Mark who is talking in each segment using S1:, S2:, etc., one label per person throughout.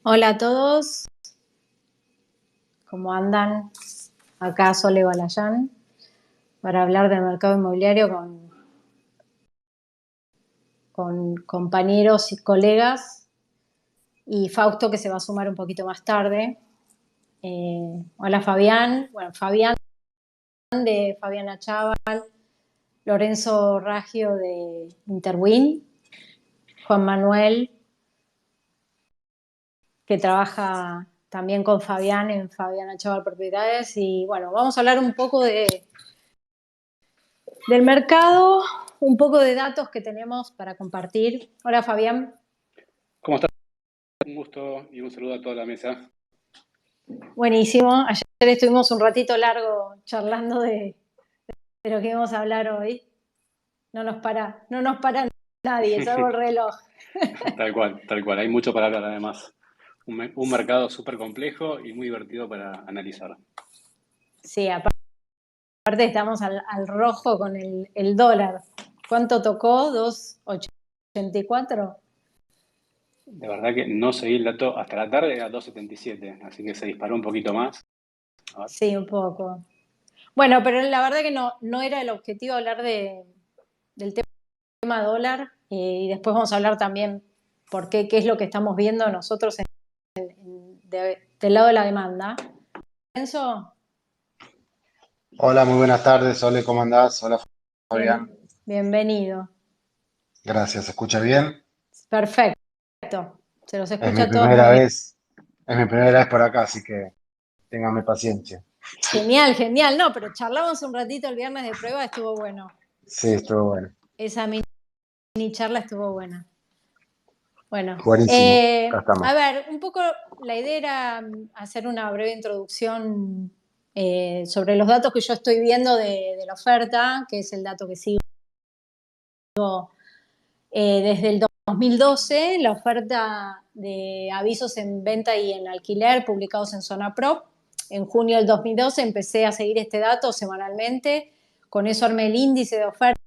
S1: Hola a todos, ¿cómo andan? Acá Sole Balayán para hablar del mercado inmobiliario con compañeros y colegas y Fausto que se va a sumar un poquito más tarde. Hola Fabián, bueno, Fabián de Fabiana Chaval, Lorenzo Raggio de Interwin, Juan Manuel que trabaja también con Fabián en Fabiana Chaval Propiedades y bueno, vamos a hablar un poco del mercado, un poco de datos que tenemos para compartir. Hola Fabián.
S2: ¿Cómo estás? Un gusto y un saludo a toda la mesa.
S1: Buenísimo. Ayer estuvimos un ratito largo charlando de lo que íbamos a hablar hoy. No nos para nadie, salvo el reloj.
S2: Tal cual, tal cual. Hay mucho para hablar además. Un mercado súper complejo y muy divertido para analizar.
S1: Sí, aparte estamos al rojo con el dólar. ¿Cuánto tocó? 2,84.
S2: De verdad que no seguí el dato hasta la tarde a 2,77, así que se disparó un poquito más. A ver.
S1: Sí, un poco. Bueno, pero la verdad que no era el objetivo hablar del tema dólar y después vamos a hablar también qué es lo que estamos viendo nosotros del lado de la demanda. Enzo,
S3: Hola, muy buenas tardes. Ole, ¿cómo andás? Hola, Fabián.
S1: bienvenido.
S3: Gracias, ¿se escucha bien?
S1: Perfecto. Se los
S3: Es mi
S1: escucha a todos
S3: primera
S1: muy bien.
S3: vez, es mi primera vez por acá, así que téngame paciencia.
S1: Genial, genial. No, pero charlamos un ratito el viernes de prueba, estuvo bueno.
S3: Sí, estuvo bueno.
S1: Esa mini charla estuvo buena. Bueno,
S3: Buenísimo. Acá
S1: a
S3: estamos.
S1: ver, un poco la idea era hacer una breve introducción sobre los datos que yo estoy viendo de la oferta, que es el dato que sigo desde el 2012, la oferta de avisos en venta y en alquiler publicados en Zona Prop. En junio del 2012 empecé a seguir este dato semanalmente, con eso armé el índice de oferta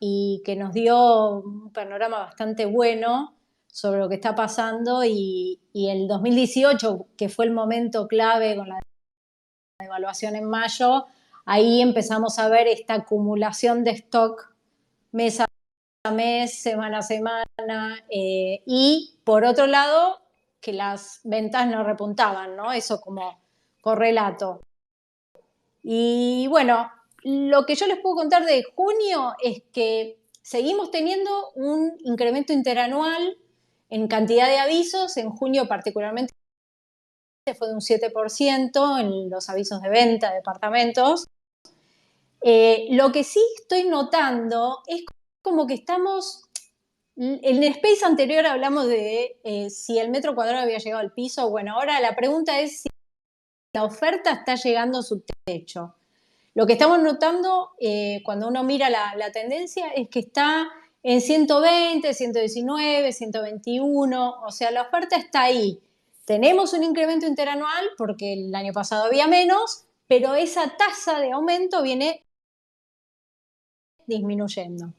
S1: y que nos dio un panorama bastante bueno sobre lo que está pasando y el 2018, que fue el momento clave con la devaluación en mayo, ahí empezamos a ver esta acumulación de stock mes a mes, semana a semana, y por otro lado, que las ventas no repuntaban, ¿no? Eso como correlato. Y bueno, lo que yo les puedo contar de junio es que seguimos teniendo un incremento interanual en cantidad de avisos, en junio particularmente fue de un 7% en los avisos de venta de departamentos. Lo que sí estoy notando es como que estamos. En el space anterior hablamos de si el metro cuadrado había llegado al piso. Bueno, ahora la pregunta es si la oferta está llegando a su techo. Lo que estamos notando cuando uno mira la tendencia es que está en 120, 119, 121, o sea, la oferta está ahí. Tenemos un incremento interanual porque el año pasado había menos, pero esa tasa de aumento viene disminuyendo.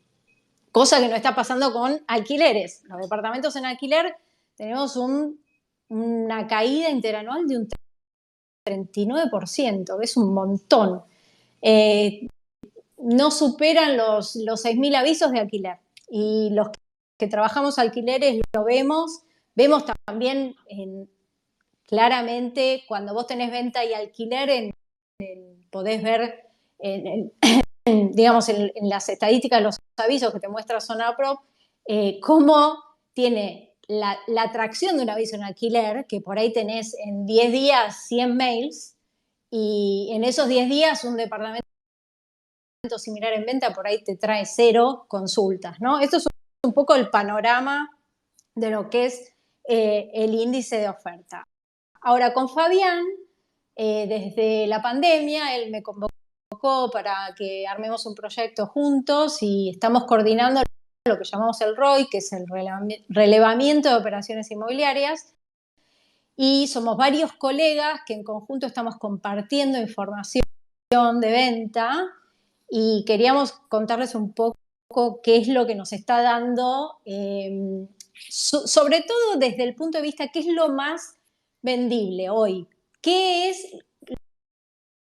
S1: Cosa que no está pasando con alquileres. Los departamentos en alquiler tenemos una caída interanual de un 39%, que es un montón. No superan los 6.000 avisos de alquiler. Y los que trabajamos alquileres lo vemos también claramente cuando vos tenés venta y alquiler, podés ver digamos, en las estadísticas, los avisos que te muestra Zona Prop, cómo tiene la atracción de un aviso en alquiler, que por ahí tenés en 10 días 100 mails, y en esos 10 días un departamento similar en venta por ahí te trae 0 consultas, ¿no? Esto es un poco el panorama de lo que es el índice de oferta. Ahora, con Fabián, desde la pandemia, él me convocó para que armemos un proyecto juntos y estamos coordinando lo que llamamos el ROI, que es el relevamiento de operaciones inmobiliarias, y somos varios colegas que en conjunto estamos compartiendo información de venta y queríamos contarles un poco qué es lo que nos está dando, sobre todo desde el punto de vista qué es lo más vendible hoy, qué es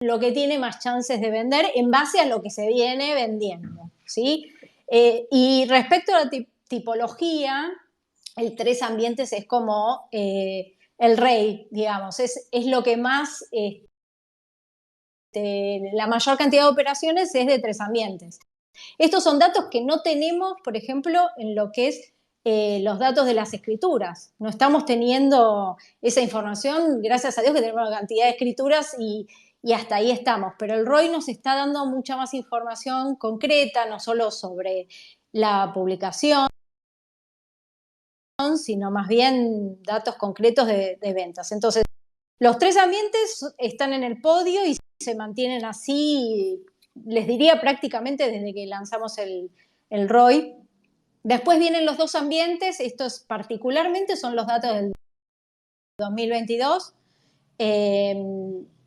S1: lo que tiene más chances de vender en base a lo que se viene vendiendo, ¿sí? Y respecto a la tipología, el tres ambientes es como el rey, digamos, es lo que más, la mayor cantidad de operaciones es de tres ambientes. Estos son datos que no tenemos, por ejemplo, en lo que es los datos de las escrituras. No estamos teniendo esa información, gracias a Dios que tenemos una cantidad de escrituras y hasta ahí estamos. Pero el ROI nos está dando mucha más información concreta, no solo sobre la publicación, sino más bien datos concretos de ventas. Entonces, los tres ambientes están en el podio y se mantienen así, les diría prácticamente desde que lanzamos el ROI. Después vienen los dos ambientes, estos particularmente son los datos del 2022.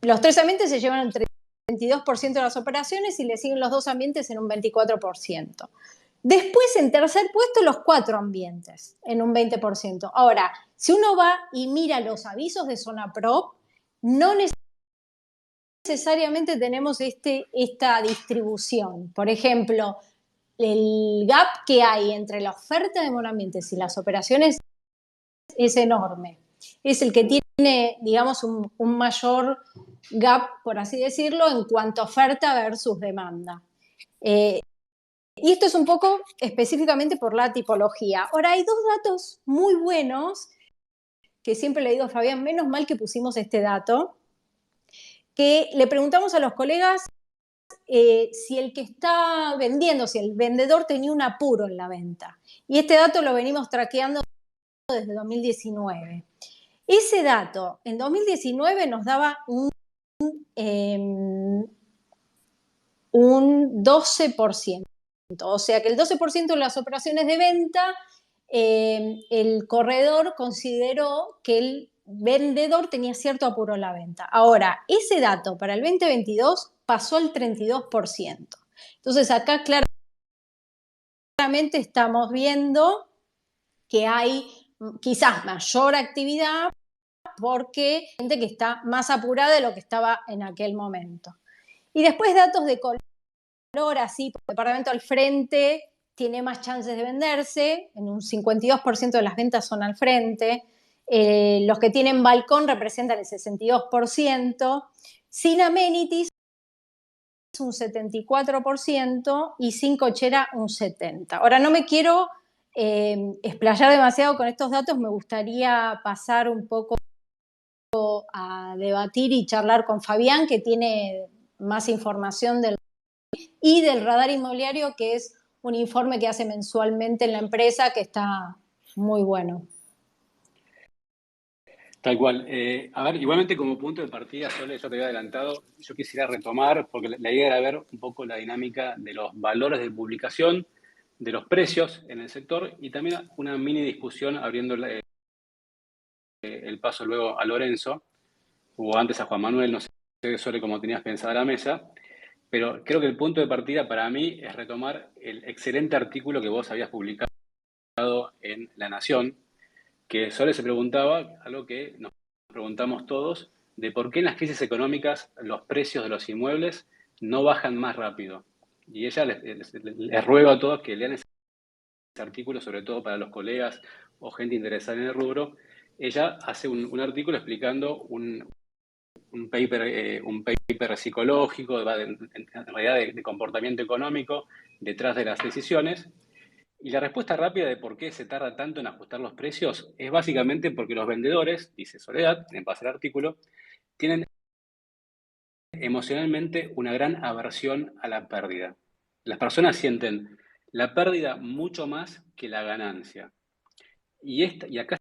S1: Los tres ambientes se llevan el 32% de las operaciones y le siguen los dos ambientes en un 24%. Después, en tercer puesto, los cuatro ambientes, en un 20%. Ahora, si uno va y mira los avisos de Zona Pro, no necesariamente tenemos esta distribución. Por ejemplo, el gap que hay entre la oferta de monoambientes y las operaciones es enorme. Es el que tiene, digamos, un mayor gap, por así decirlo, en cuanto a oferta versus demanda. Y esto es un poco específicamente por la tipología. Ahora, hay dos datos muy buenos que siempre le digo a Fabián, menos mal que pusimos este dato, que le preguntamos a los colegas si el que está vendiendo, si el vendedor tenía un apuro en la venta. Y este dato lo venimos traqueando desde 2019. Ese dato en 2019 nos daba un 12%. O sea que el 12% de las operaciones de venta, el corredor consideró que el vendedor tenía cierto apuro en la venta. Ahora, ese dato para el 2022 pasó al 32%. Entonces acá claramente estamos viendo que hay quizás mayor actividad porque hay gente que está más apurada de lo que estaba en aquel momento. Y después datos de color, así, por departamento al frente tiene más chances de venderse, en un 52% de las ventas son al frente, los que tienen balcón representan el 62%, sin amenities un 74% y sin cochera un 70%. Ahora no me quiero explayar demasiado con estos datos, me gustaría pasar un poco a debatir y charlar con Fabián, que tiene más información y del radar inmobiliario, que es un informe que hace mensualmente en la empresa, que está muy bueno.
S2: Tal cual. A ver, igualmente como punto de partida, Sole, yo te había adelantado, yo quisiera retomar, porque la idea era ver un poco la dinámica de los valores de publicación, de los precios en el sector y también una mini discusión abriendo el paso luego a Lorenzo, o antes a Juan Manuel, no sé, Sole, cómo tenías pensada la mesa, pero creo que el punto de partida para mí es retomar el excelente artículo que vos habías publicado en La Nación, que Sole se preguntaba, algo que nos preguntamos todos, de por qué en las crisis económicas los precios de los inmuebles no bajan más rápido. Y ella les ruego a todos que lean ese artículo, sobre todo para los colegas o gente interesada en el rubro. Ella hace un artículo explicando un paper psicológico, en realidad de comportamiento económico detrás de las decisiones. Y la respuesta rápida de por qué se tarda tanto en ajustar los precios es básicamente porque los vendedores, dice Soledad, en base al artículo, tienen emocionalmente una gran aversión a la pérdida. Las personas sienten la pérdida mucho más que la ganancia. Y acá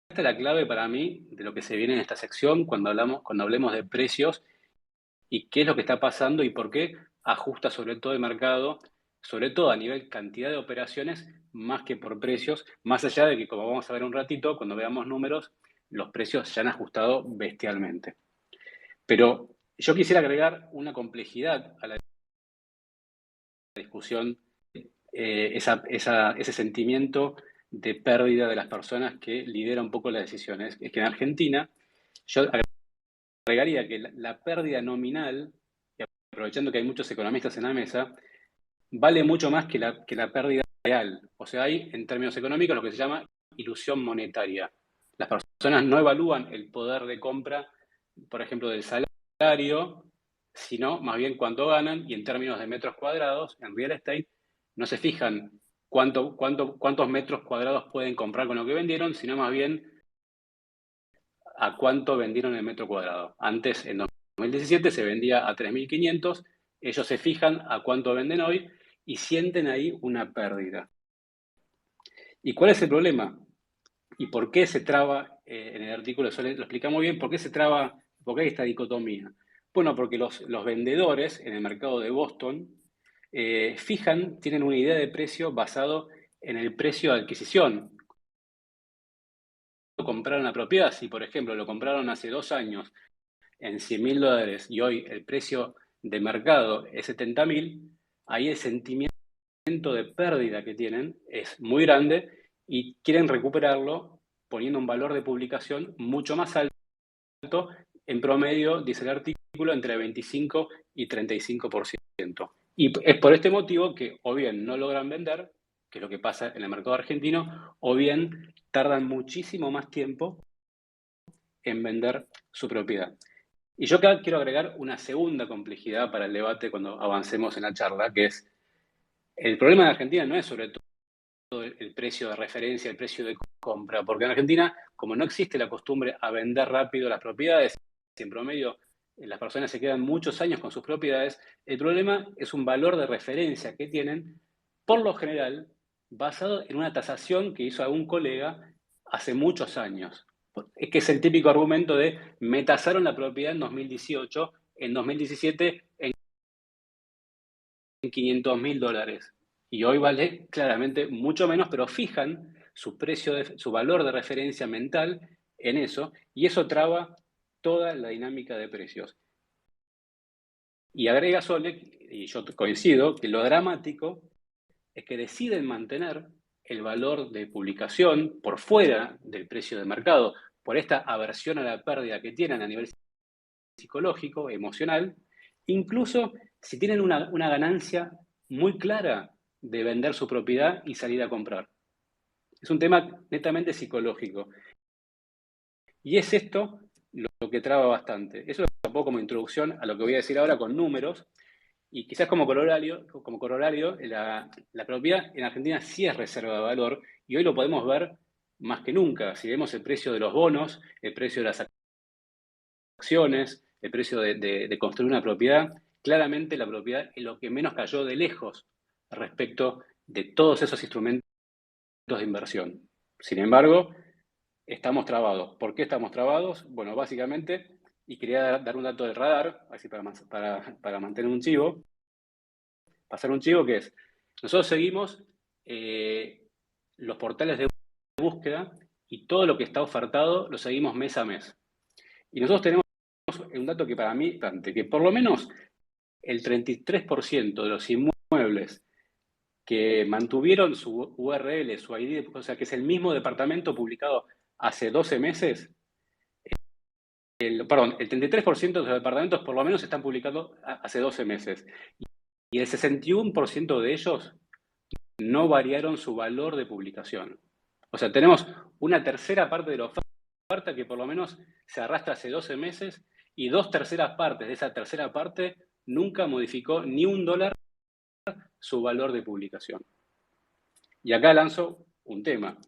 S2: está la clave para mí de lo que se viene en esta sección cuando hablemos de precios y qué es lo que está pasando y por qué ajusta sobre todo el mercado, sobre todo a nivel cantidad de operaciones, más que por precios, más allá de que, como vamos a ver un ratito, cuando veamos números, los precios se han ajustado bestialmente. Pero yo quisiera agregar una complejidad a la discusión ese sentimiento de pérdida de las personas que lidera un poco las decisiones. Es que en Argentina, yo agregaría que la pérdida nominal, y aprovechando que hay muchos economistas en la mesa, vale mucho más que la pérdida real. O sea, hay en términos económicos lo que se llama ilusión monetaria. Las personas no evalúan el poder de compra, por ejemplo, del salario, sino más bien cuánto ganan, y en términos de metros cuadrados, en real estate, no se fijan cuántos metros cuadrados pueden comprar con lo que vendieron, sino más bien a cuánto vendieron el metro cuadrado. Antes, en 2017, se vendía a 3.500, ellos se fijan a cuánto venden hoy y sienten ahí una pérdida. ¿Y cuál es el problema? ¿Y por qué se traba, en el artículo lo explica muy bien, por qué se traba, por qué hay esta dicotomía? Bueno, porque los vendedores en el mercado de Boston tienen una idea de precio basado en el precio de adquisición. Comprar una propiedad, si por ejemplo lo compraron hace 2 años en $100.000 y hoy el precio de mercado es 70.000, ahí el sentimiento de pérdida que tienen es muy grande y quieren recuperarlo poniendo un valor de publicación mucho más alto, en promedio, dice el artículo, entre 25 y 35%. Y es por este motivo que o bien no logran vender, que es lo que pasa en el mercado argentino, o bien tardan muchísimo más tiempo en vender su propiedad. Y yo acá quiero agregar una segunda complejidad para el debate cuando avancemos en la charla, que es el problema de Argentina no es sobre todo el precio de referencia, el precio de compra, porque en Argentina, como no existe la costumbre a vender rápido las propiedades, en promedio las personas se quedan muchos años con sus propiedades, el problema es un valor de referencia que tienen, por lo general, basado en una tasación que hizo algún colega hace muchos años. Es que es el típico argumento de me tasaron la propiedad en 2018, en 2017 en $500.000 y hoy vale claramente mucho menos, pero fijan su su valor de referencia mental en eso, y eso traba toda la dinámica de precios. Y agrega Sole, y yo coincido, que lo dramático es que deciden mantener el valor de publicación por fuera del precio de mercado, por esta aversión a la pérdida que tienen a nivel psicológico, emocional, incluso si tienen una ganancia muy clara de vender su propiedad y salir a comprar. Es un tema netamente psicológico. Y es esto lo que traba bastante. Eso es un poco como introducción a lo que voy a decir ahora con números. Y quizás como corolario la propiedad en Argentina sí es reserva de valor y hoy lo podemos ver más que nunca. Si vemos el precio de los bonos, el precio de las acciones, el precio de construir una propiedad, claramente la propiedad es lo que menos cayó de lejos respecto de todos esos instrumentos de inversión. Sin embargo, estamos trabados. ¿Por qué estamos trabados? Bueno, básicamente, y quería dar un dato del radar, así para mantener un chivo, pasar un chivo que es, nosotros seguimos los portales de búsqueda y todo lo que está ofertado lo seguimos mes a mes. Y nosotros tenemos un dato que para mí, que por lo menos el 33% de los inmuebles que mantuvieron su URL, su ID, o sea, que es el mismo departamento publicado hace 12 meses, el 33% de los departamentos por lo menos están publicados hace 12 meses. Y el 61% de ellos no variaron su valor de publicación. O sea, tenemos una tercera parte de la oferta que por lo menos se arrastra hace 12 meses y 2/3 partes de esa tercera parte nunca modificó ni $1 su valor de publicación. Y acá lanzo un tema,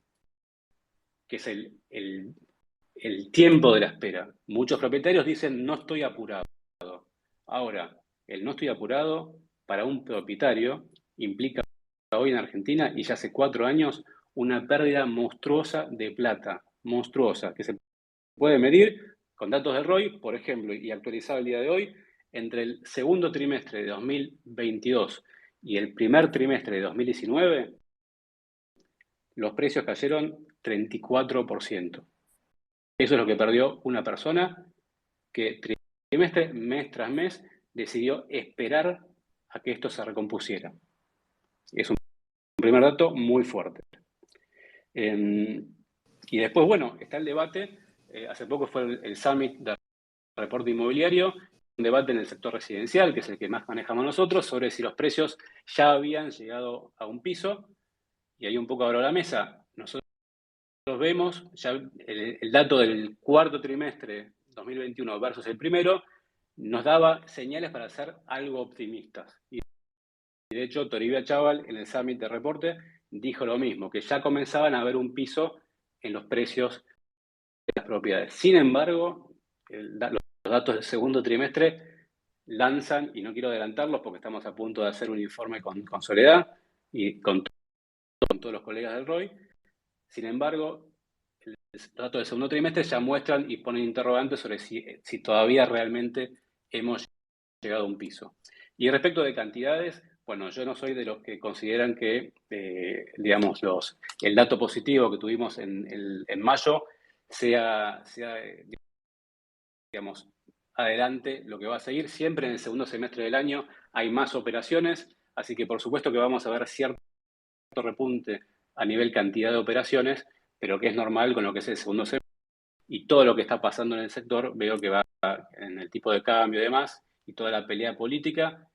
S2: que es el tiempo de la espera. Muchos propietarios dicen no estoy apurado. Ahora, el no estoy apurado para un propietario implica hoy en Argentina y ya hace 4 años una pérdida monstruosa de plata, monstruosa, que se puede medir con datos de ROI, por ejemplo, y actualizado el día de hoy, entre el segundo trimestre de 2022 y el primer trimestre de 2019, los precios cayeron 34%. Eso es lo que perdió una persona que trimestre, mes tras mes, decidió esperar a que esto se recompusiera. Es un primer dato muy fuerte. Y después, bueno, está el debate. Hace poco fue el Summit de reporte inmobiliario, un debate en el sector residencial, que es el que más manejamos nosotros, sobre si los precios ya habían llegado a un piso. Y ahí un poco abro la mesa. Nosotros vemos ya el dato del cuarto trimestre 2021 versus el primero, nos daba señales para ser algo optimistas. Y de hecho, Toribia Chaval, en el Summit de reporte, dijo lo mismo, que ya comenzaban a haber un piso en los precios de las propiedades. Sin embargo, los datos del segundo trimestre lanzan, y no quiero adelantarlos porque estamos a punto de hacer un informe con Soledad y con todos los colegas del ROI. Sin embargo, los datos del segundo trimestre ya muestran y ponen interrogantes sobre si todavía realmente hemos llegado a un piso. Y respecto de cantidades, bueno, yo no soy de los que consideran que, digamos, el dato positivo que tuvimos en mayo sea, digamos, adelante lo que va a seguir. Siempre en el segundo semestre del año hay más operaciones, así que por supuesto que vamos a ver cierto repunte a nivel cantidad de operaciones, pero que es normal con lo que es el segundo semestre. Y todo lo que está pasando en el sector, veo que va en el tipo de cambio y demás, y toda la pelea política,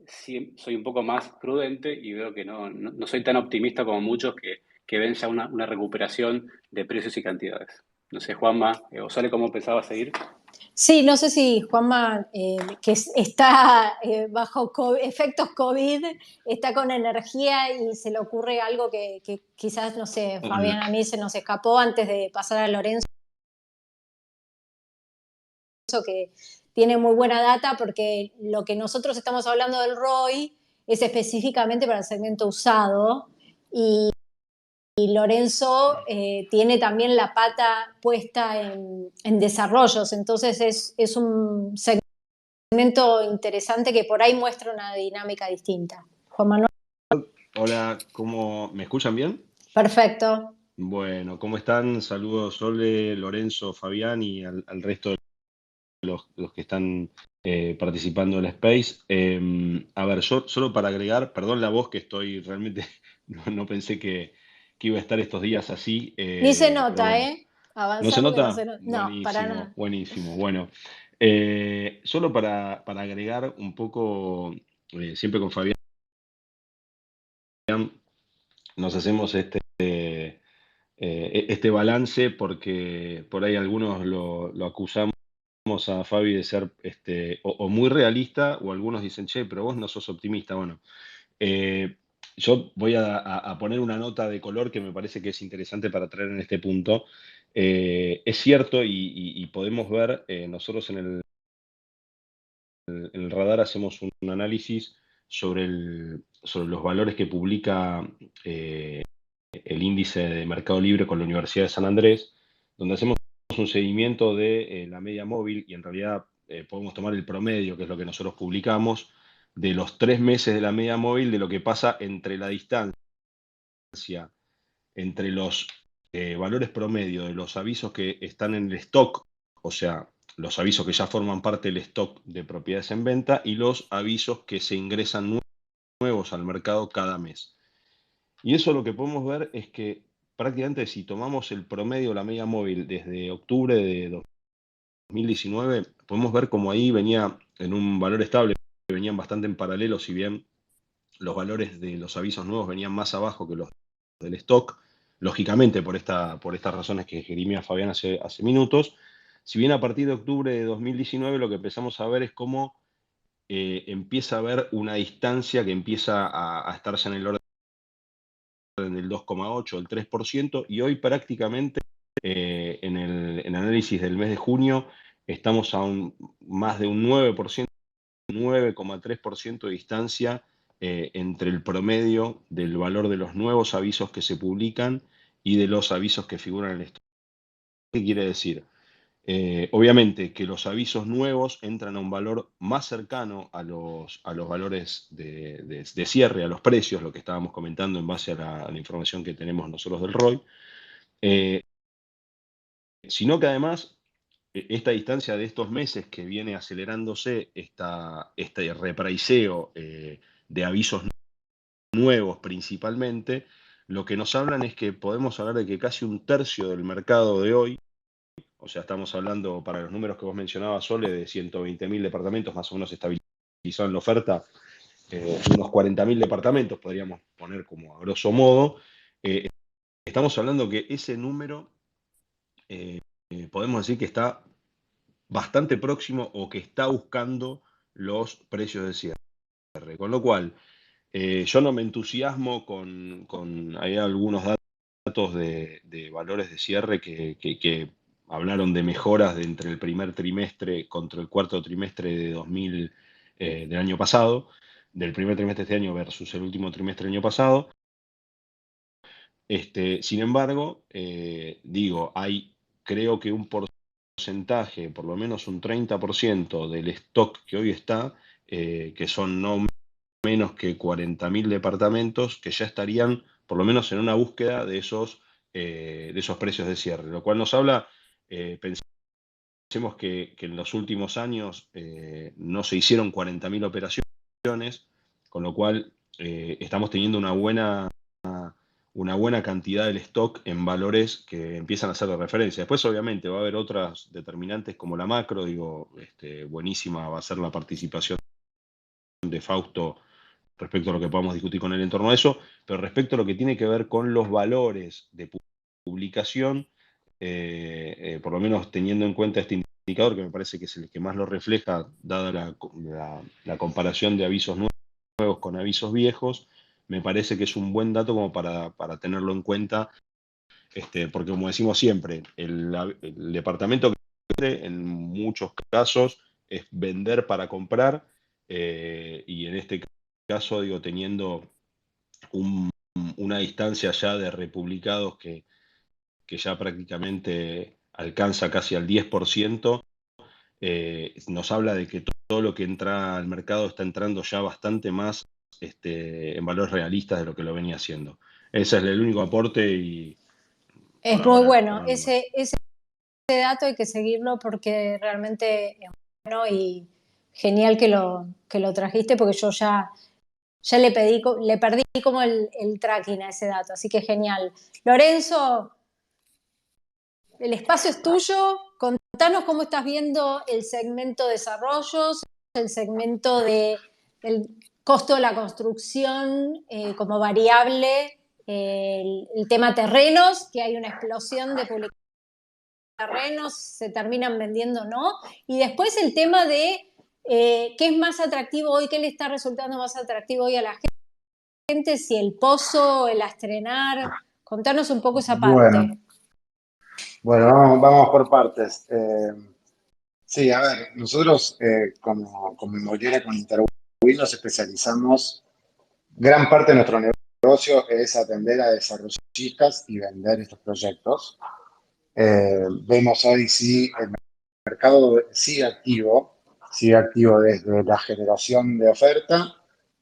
S2: sí, soy un poco más prudente y veo que no soy tan optimista como muchos que ven ya una recuperación de precios y cantidades. No sé, Juanma, o Sale, ¿cómo pensaba seguir?
S1: Sí, no sé si Juanma, que está bajo efectos COVID, está con energía y se le ocurre algo que quizás, no sé, Fabián, a mí se nos escapó antes de pasar a Lorenzo, que tiene muy buena data, porque lo que nosotros estamos hablando del ROI es específicamente para el segmento usado, y Lorenzo tiene también la pata puesta en desarrollos, entonces es un segmento interesante que por ahí muestra una dinámica distinta. Juan Manuel.
S4: Hola, ¿me escuchan bien?
S1: Perfecto.
S4: Bueno, ¿cómo están? Saludos Sole, Lorenzo, Fabián y al resto de los que están participando en el Space. A ver, yo solo para agregar, perdón la voz que estoy realmente, no pensé que iba a estar estos días así.
S1: Ni se
S4: Pero
S1: nota,
S4: bueno.
S1: ¿eh?
S4: ¿No se
S1: Avanzamos que no se
S4: nota?
S1: nota. No, para
S4: Buenísimo,
S1: nada.
S4: buenísimo. Bueno, solo para agregar un poco, siempre con Fabián nos hacemos este balance porque por ahí algunos lo acusamos a Fabi de ser o muy realista, o algunos dicen, che, pero vos no sos optimista. Bueno, yo voy a poner una nota de color que me parece que es interesante para traer en este punto. Es cierto y podemos ver, nosotros en el radar hacemos un análisis sobre los valores que publica el índice de Mercado Libre con la Universidad de San Andrés, donde hacemos un seguimiento de la media móvil, y en realidad podemos tomar el promedio, que es lo que nosotros publicamos, de los 3 meses de la media móvil, de lo que pasa entre la distancia entre los valores promedio de los avisos que están en el stock, o sea, los avisos que ya forman parte del stock de propiedades en venta, y los avisos que se ingresan nuevos al mercado cada mes. Y eso lo que podemos ver es que prácticamente, si tomamos el promedio, la media móvil desde octubre de 2019, podemos ver como ahí venía en un valor estable, que venían bastante en paralelo, si bien los valores de los avisos nuevos venían más abajo que los del stock, lógicamente por estas razones que esgrimía Fabián hace minutos. Si bien a partir de octubre de 2019 lo que empezamos a ver es cómo empieza a haber una distancia que empieza a estar ya en el orden del 2,8, el 3%, y hoy prácticamente en el análisis del mes de junio estamos a más de un 9%, 9,3% de distancia entre el promedio del valor de los nuevos avisos que se publican y de los avisos que figuran en el stock. ¿Qué quiere decir? Obviamente que los avisos nuevos entran a un valor más cercano a los valores de cierre, a los precios, lo que estábamos comentando en base a la información que tenemos nosotros del ROI, sino que además esta distancia de estos meses que viene acelerándose, este repraiseo de avisos nuevos principalmente, lo que nos hablan es que podemos hablar de que casi un tercio del mercado de hoy, o sea, estamos hablando para los números que vos mencionabas, Sole, de 120.000 departamentos más o menos estabilizados en la oferta, unos 40.000 departamentos, podríamos poner como a grosso modo. Estamos hablando que ese número podemos decir que está bastante próximo o que está buscando los precios de cierre. Con lo cual, yo no me entusiasmo hay algunos datos de valores de cierre que hablaron de mejoras entre el primer trimestre contra el cuarto trimestre del año pasado, del primer trimestre de este año versus el último trimestre del año pasado. Sin embargo, creo que un porcentaje, por lo menos un 30% del stock que hoy está, que son no menos que 40.000 departamentos, que ya estarían por lo menos en una búsqueda de esos precios de cierre, lo cual nos habla, pensemos que en los últimos años no se hicieron 40.000 operaciones, con lo cual estamos teniendo una buena cantidad del stock en valores que empiezan a ser de referencia. Después, obviamente, va a haber otras determinantes como la macro, buenísima va a ser la participación de Fausto respecto a lo que podamos discutir con él en torno a eso, pero respecto a lo que tiene que ver con los valores de publicación, por lo menos teniendo en cuenta este indicador, que me parece que es el que más lo refleja, dada la comparación de avisos nuevos con avisos viejos, me parece que es un buen dato como para tenerlo en cuenta, porque como decimos siempre, el departamento que en muchos casos es vender para comprar, y en este caso, teniendo una distancia ya de republicados que ya prácticamente alcanza casi al 10%, nos habla de que todo lo que entra al mercado está entrando ya bastante más en valores realistas de lo que lo venía haciendo. Ese es el único aporte y
S1: Es
S4: por
S1: muy
S4: ahora
S1: bueno.
S4: no hay más.
S1: Ese dato hay que seguirlo porque realmente es bueno y genial que lo trajiste, porque yo ya le perdí como el tracking a ese dato, así que genial. Lorenzo, el espacio es tuyo. Contanos cómo estás viendo el segmento de desarrollos, el segmento del costo de la construcción como variable, el tema terrenos, que hay una explosión de publicaciones de terrenos, se terminan vendiendo o no, y después el tema de qué es más atractivo hoy, qué le está resultando más atractivo hoy a la gente, si el pozo, el estrenar. Contanos un poco esa parte.
S3: Bueno, vamos por partes. Sí, a ver, nosotros como inmobiliaria con Interwin nos especializamos, gran parte de nuestro negocio es atender a desarrollistas y vender estos proyectos. Vemos hoy sí el mercado sigue activo desde la generación de oferta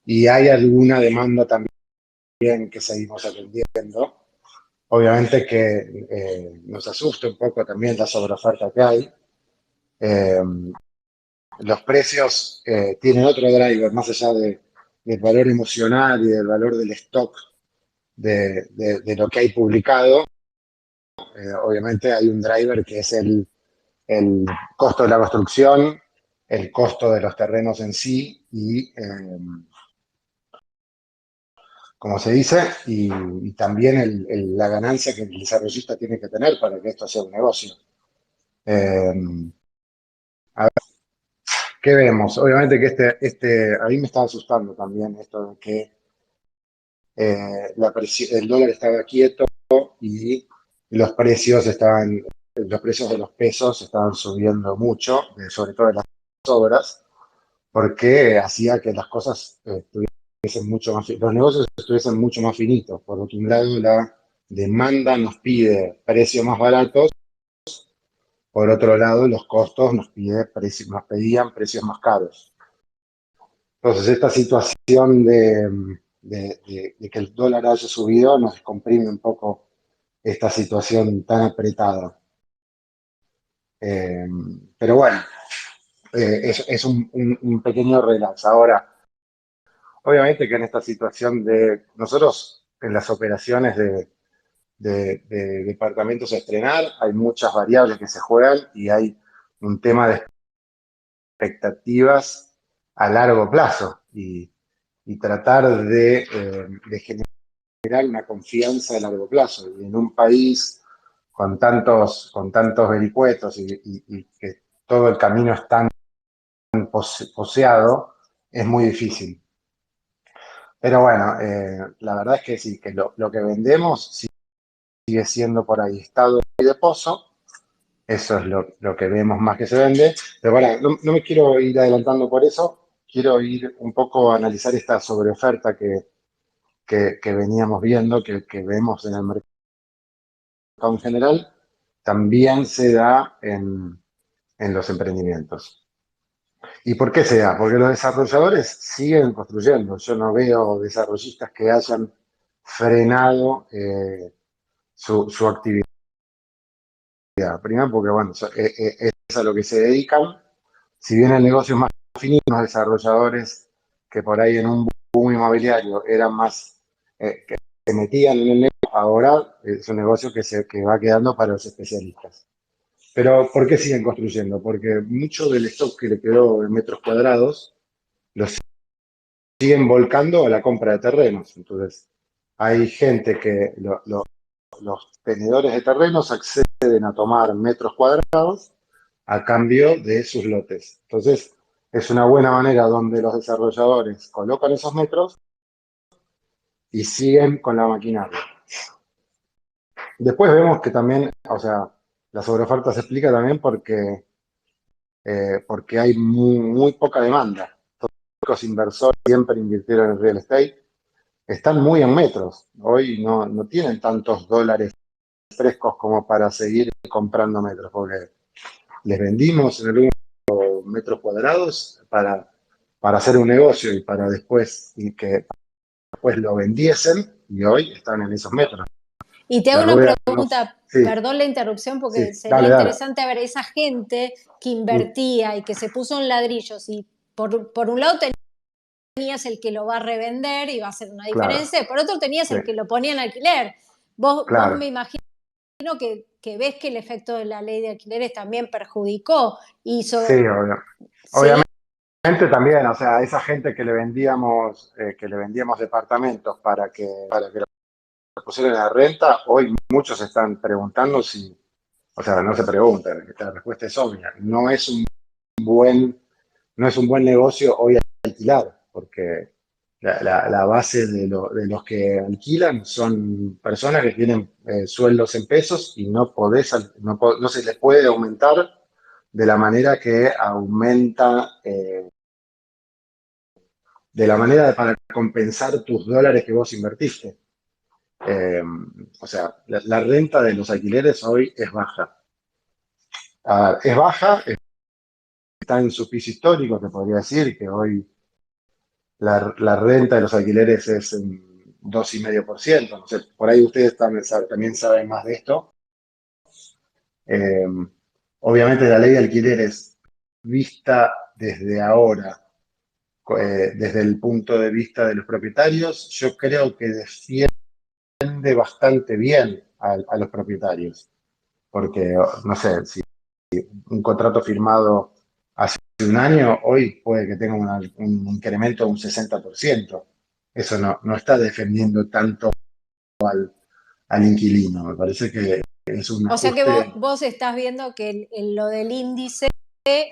S3: y hay alguna demanda también que seguimos atendiendo. Obviamente que nos asusta un poco también la sobreoferta que hay. Los precios tienen otro driver, más allá del valor emocional y del valor del stock de lo que hay publicado. Obviamente hay un driver que es el costo de la construcción, el costo de los terrenos en sí y, como se dice, y también la ganancia que el desarrollista tiene que tener para que esto sea un negocio. A ver, ¿qué vemos? Obviamente que a mí me está asustando también esto de que el dólar estaba quieto y los precios de los pesos estaban subiendo mucho, sobre todo en las obras, porque hacía que las cosas estuviesen mucho más, los negocios estuviesen mucho más finitos. Por otro lado, la demanda nos pide precios más baratos, por otro lado, los costos nos pedían precios más caros. Entonces, esta situación de que el dólar haya subido nos descomprime un poco esta situación tan apretada. Pero bueno, es un pequeño relax. Ahora, obviamente que en esta situación de nosotros, en las operaciones de departamentos a estrenar, hay muchas variables que se juegan y hay un tema de expectativas a largo plazo y tratar de generar una confianza a largo plazo. Y en un país con tantos vericuetos y que todo el camino es tan poseado, es muy difícil. Pero bueno, la verdad es que sí, que lo que vendemos sigue siendo por ahí estado y de pozo. Eso es lo que vemos más que se vende. Pero bueno, no me quiero ir adelantando por eso. Quiero ir un poco a analizar esta sobreoferta que veníamos viendo, que vemos en el mercado en general, también se da en los emprendimientos. ¿Y por qué se da? Porque los desarrolladores siguen construyendo. Yo no veo desarrollistas que hayan frenado su actividad. Primero porque, bueno, es a lo que se dedican. Si bien el negocio es más finito, los desarrolladores que por ahí en un boom inmobiliario eran más, que se metían en el negocio, ahora es un negocio que va quedando para los especialistas. Pero ¿por qué siguen construyendo? Porque mucho del stock que le quedó en metros cuadrados lo siguen volcando a la compra de terrenos. Entonces, hay gente que los tenedores de terrenos acceden a tomar metros cuadrados a cambio de sus lotes. Entonces, es una buena manera donde los desarrolladores colocan esos metros y siguen con la maquinaria. Después vemos que también, o sea, la sobreoferta se explica también porque hay muy poca demanda. Todos los inversores siempre invirtieron en real estate, están muy en metros. Hoy no tienen tantos dólares frescos como para seguir comprando metros, porque les vendimos en algún metros cuadrados para hacer un negocio y para después y que después lo vendiesen y hoy están en esos metros.
S1: Y te hago
S3: La
S1: una
S3: rueda
S1: pregunta,
S3: sí,
S1: perdón la interrupción, porque
S3: sí,
S1: sería
S3: dale.
S1: interesante ver esa gente que
S3: Mm,
S1: invertía y que se puso en ladrillos y por un lado tenías el que lo va a revender y va a hacer una
S3: claro,
S1: diferencia, y por otro tenías
S3: sí,
S1: el que lo ponía en alquiler. Vos
S3: claro.
S1: me imagino que ves que el efecto de la ley de alquileres también perjudicó.
S3: Sí,
S1: ¿Sí?
S3: obviamente también, o sea, esa gente que le vendíamos departamentos para que lo pusieran a renta, hoy muchos están preguntando si, o sea, no se preguntan, la respuesta es obvia, buen, no es un buen negocio hoy alquilar, porque la base de los que alquilan son personas que tienen sueldos en pesos y no se les puede aumentar de la manera que aumenta, de la manera para compensar tus dólares que vos invertiste. Eh, o sea, la renta de los alquileres hoy es baja. Es baja, está en su piso histórico, te podría decir que hoy la renta de los alquileres es en 2,5%. No sé, por ahí ustedes también saben más de esto. Eh, obviamente la ley de alquileres vista desde ahora, desde el punto de vista de los propietarios, yo creo que defiende bastante bien a los propietarios. Porque, no sé, si un contrato firmado hace un año, hoy puede que tenga un incremento de un 60%. Eso no está defendiendo tanto al inquilino. Me parece que es un
S1: O sea que vos,
S3: ajuste.
S1: vos estás viendo que lo del índice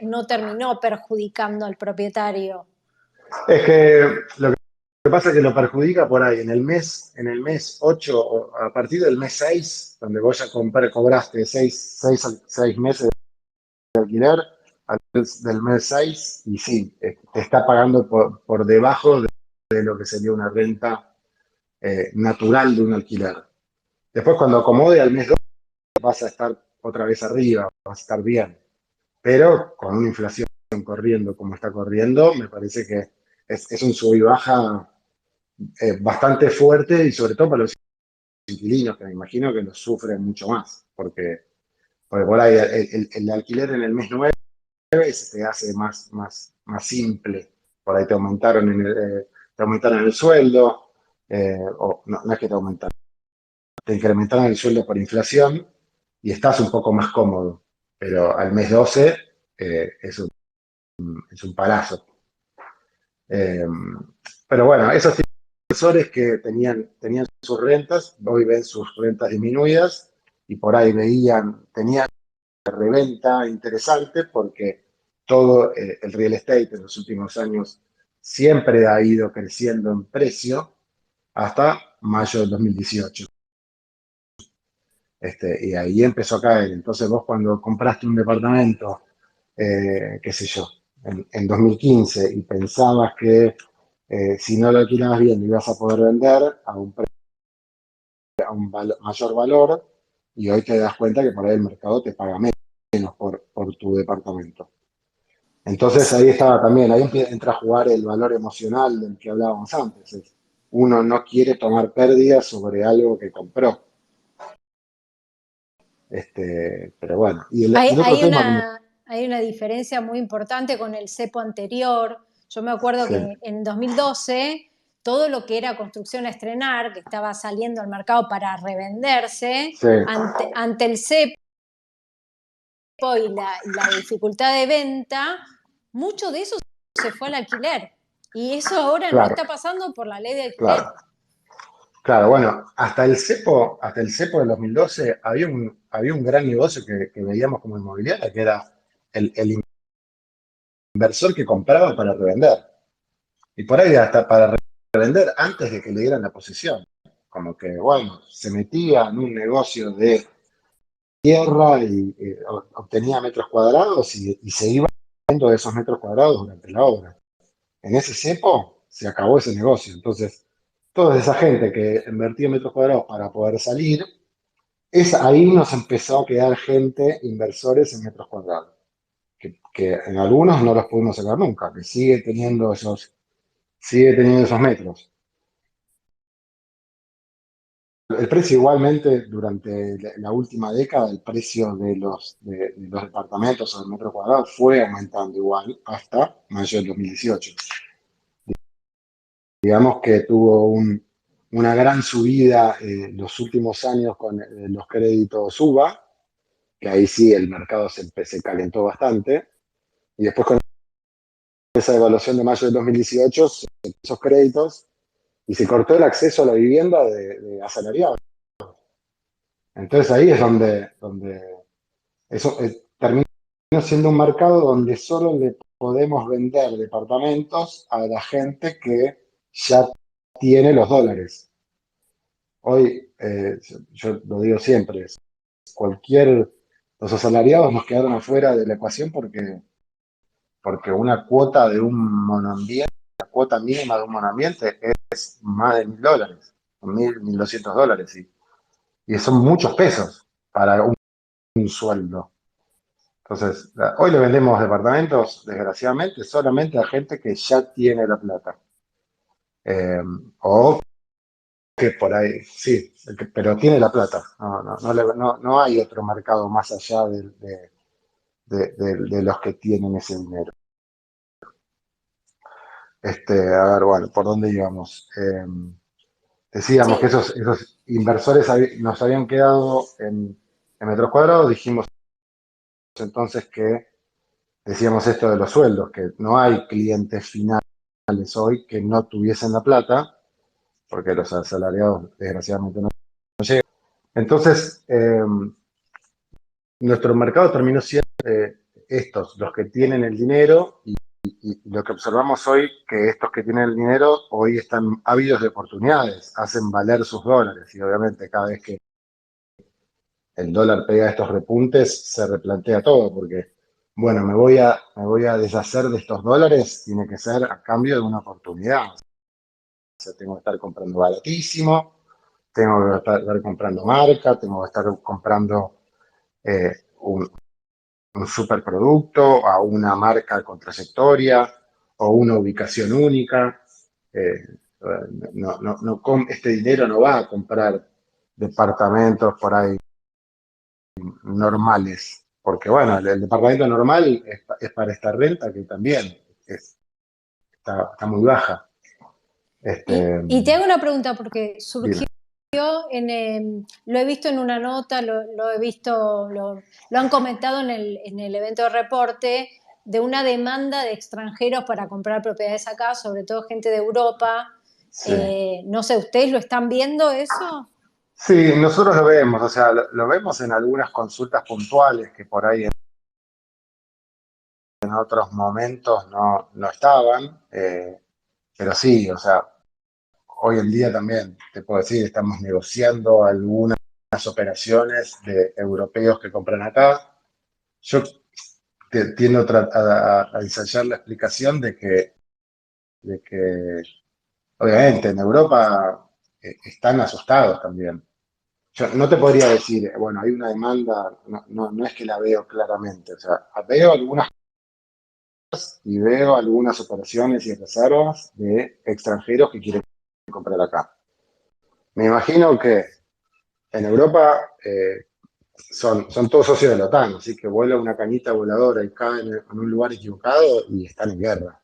S1: no terminó perjudicando al propietario.
S3: Es que lo que pasa es que lo perjudica por ahí. En el mes 8, o a partir del mes 6, donde vos ya cobraste 6 meses de alquiler, del mes 6, y sí, te está pagando por debajo de lo que sería una renta natural de un alquiler. Después, cuando acomode al mes 2, vas a estar otra vez arriba, vas a estar bien. Pero con una inflación corriendo como está corriendo, me parece que es un sub y baja bastante fuerte y sobre todo para los inquilinos, que me imagino que lo sufren mucho más, porque por ahí el alquiler en el mes 9 se te hace más simple. Por ahí te aumentaron te aumentaron el sueldo, o no es que te aumentaron, te incrementaron el sueldo por inflación y estás un poco más cómodo, pero al mes 12 es un palazo. Pero bueno, esos inversores que tenían sus rentas, hoy ven sus rentas disminuidas y por ahí tenían reventa interesante porque todo el real estate en los últimos años siempre ha ido creciendo en precio hasta mayo del 2018. Y ahí empezó a caer. Entonces vos cuando compraste un departamento, qué sé yo, en 2015 y pensabas que si no lo alquilabas bien ibas a poder vender a un mayor valor y hoy te das cuenta que por ahí el mercado te paga menos por tu departamento. Entonces ahí estaba también, ahí entra a jugar el valor emocional del que hablábamos antes. Uno no quiere tomar pérdidas sobre algo que compró. Pero bueno, y el otro tema
S1: Hay una diferencia muy importante con el cepo anterior. Yo me acuerdo
S3: sí,
S1: que en 2012 todo lo que era construcción a estrenar, que estaba saliendo al mercado para revenderse,
S3: sí,
S1: ante el cepo y la dificultad de venta, mucho de eso se fue al alquiler. Y eso ahora no
S3: claro,
S1: está pasando por la ley de alquiler.
S3: claro. Claro, bueno, hasta el cepo del 2012 había un gran negocio que veíamos como inmobiliaria, que era el inversor que compraba para revender. Y por ahí hasta para revender antes de que le dieran la posesión. Como que, bueno, se metía en un negocio de tierra y obtenía metros cuadrados y se iba viendo esos metros cuadrados durante la obra. En ese cepo se acabó ese negocio. Entonces, toda esa gente que invertía metros cuadrados para poder salir, ahí nos empezó a quedar gente, inversores en metros cuadrados, que en algunos no los pudimos sacar nunca, que sigue teniendo esos metros. El precio igualmente, durante la última década, el precio de los departamentos o del metro cuadrado fue aumentando igual hasta mayo del 2018. Digamos que tuvo una gran subida los últimos años con los créditos UVA, que ahí sí el mercado se calentó bastante, y después con esa devaluación de mayo del 2018, esos créditos, y se cortó el acceso a la vivienda de asalariados. Entonces ahí es donde eso termina siendo un mercado donde solo le podemos vender departamentos a la gente que ya tiene los dólares. Hoy, yo lo digo siempre, los asalariados nos quedaron afuera de la ecuación porque una cuota de un monoambiente, la cuota mínima de un monoambiente es más de $1.000, $1.200, y son muchos pesos para un sueldo. Entonces, hoy le vendemos departamentos, desgraciadamente, solamente a gente que ya tiene la plata. O que por ahí, sí, pero tiene la plata. No hay otro mercado más allá de los que tienen ese dinero. A ver, bueno, ¿por dónde íbamos? Decíamos
S1: Sí,
S3: que esos inversores nos habían quedado en metros cuadrados. Dijimos entonces que decíamos esto de los sueldos, que no hay clientes finales hoy que no tuviesen la plata, porque los asalariados desgraciadamente no. Entonces, nuestro mercado terminó siendo los que tienen el dinero y lo que observamos hoy, que estos que tienen el dinero hoy están ávidos de oportunidades, hacen valer sus dólares y obviamente cada vez que el dólar pega estos repuntes se replantea todo porque, bueno, me voy a deshacer de estos dólares, tiene que ser a cambio de una oportunidad. O sea, tengo que estar comprando baratísimo, tengo que estar comprando marca, tengo que estar comprando eh, un superproducto, a una marca con trayectoria o una ubicación única. Eh, este dinero no va a comprar departamentos por ahí normales, porque bueno, el departamento normal es para esta renta que también está muy baja.
S1: Y te hago una pregunta, porque surgió
S3: dime.
S1: lo he visto en una nota, lo he visto, lo han comentado en el evento de reporte, de una demanda de extranjeros para comprar propiedades acá, sobre todo gente de Europa.
S3: Sí.
S1: No sé, ¿ustedes lo están viendo eso?
S3: Sí, nosotros lo vemos, o sea, lo vemos en algunas consultas puntuales que por ahí en otros momentos no estaban, pero sí, o sea, hoy en día también, te puedo decir, estamos negociando algunas operaciones de europeos que compran acá. Yo tiendo a ensayar la explicación de que obviamente en Europa están asustados también. Yo no te podría decir, bueno, hay una demanda, no es que la veo claramente, o sea, veo algunas y veo algunas operaciones y reservas de extranjeros que quieren comprar acá. Me imagino que en Europa son todos socios de la OTAN, así que vuela una cañita voladora y cae en un lugar equivocado y están en guerra.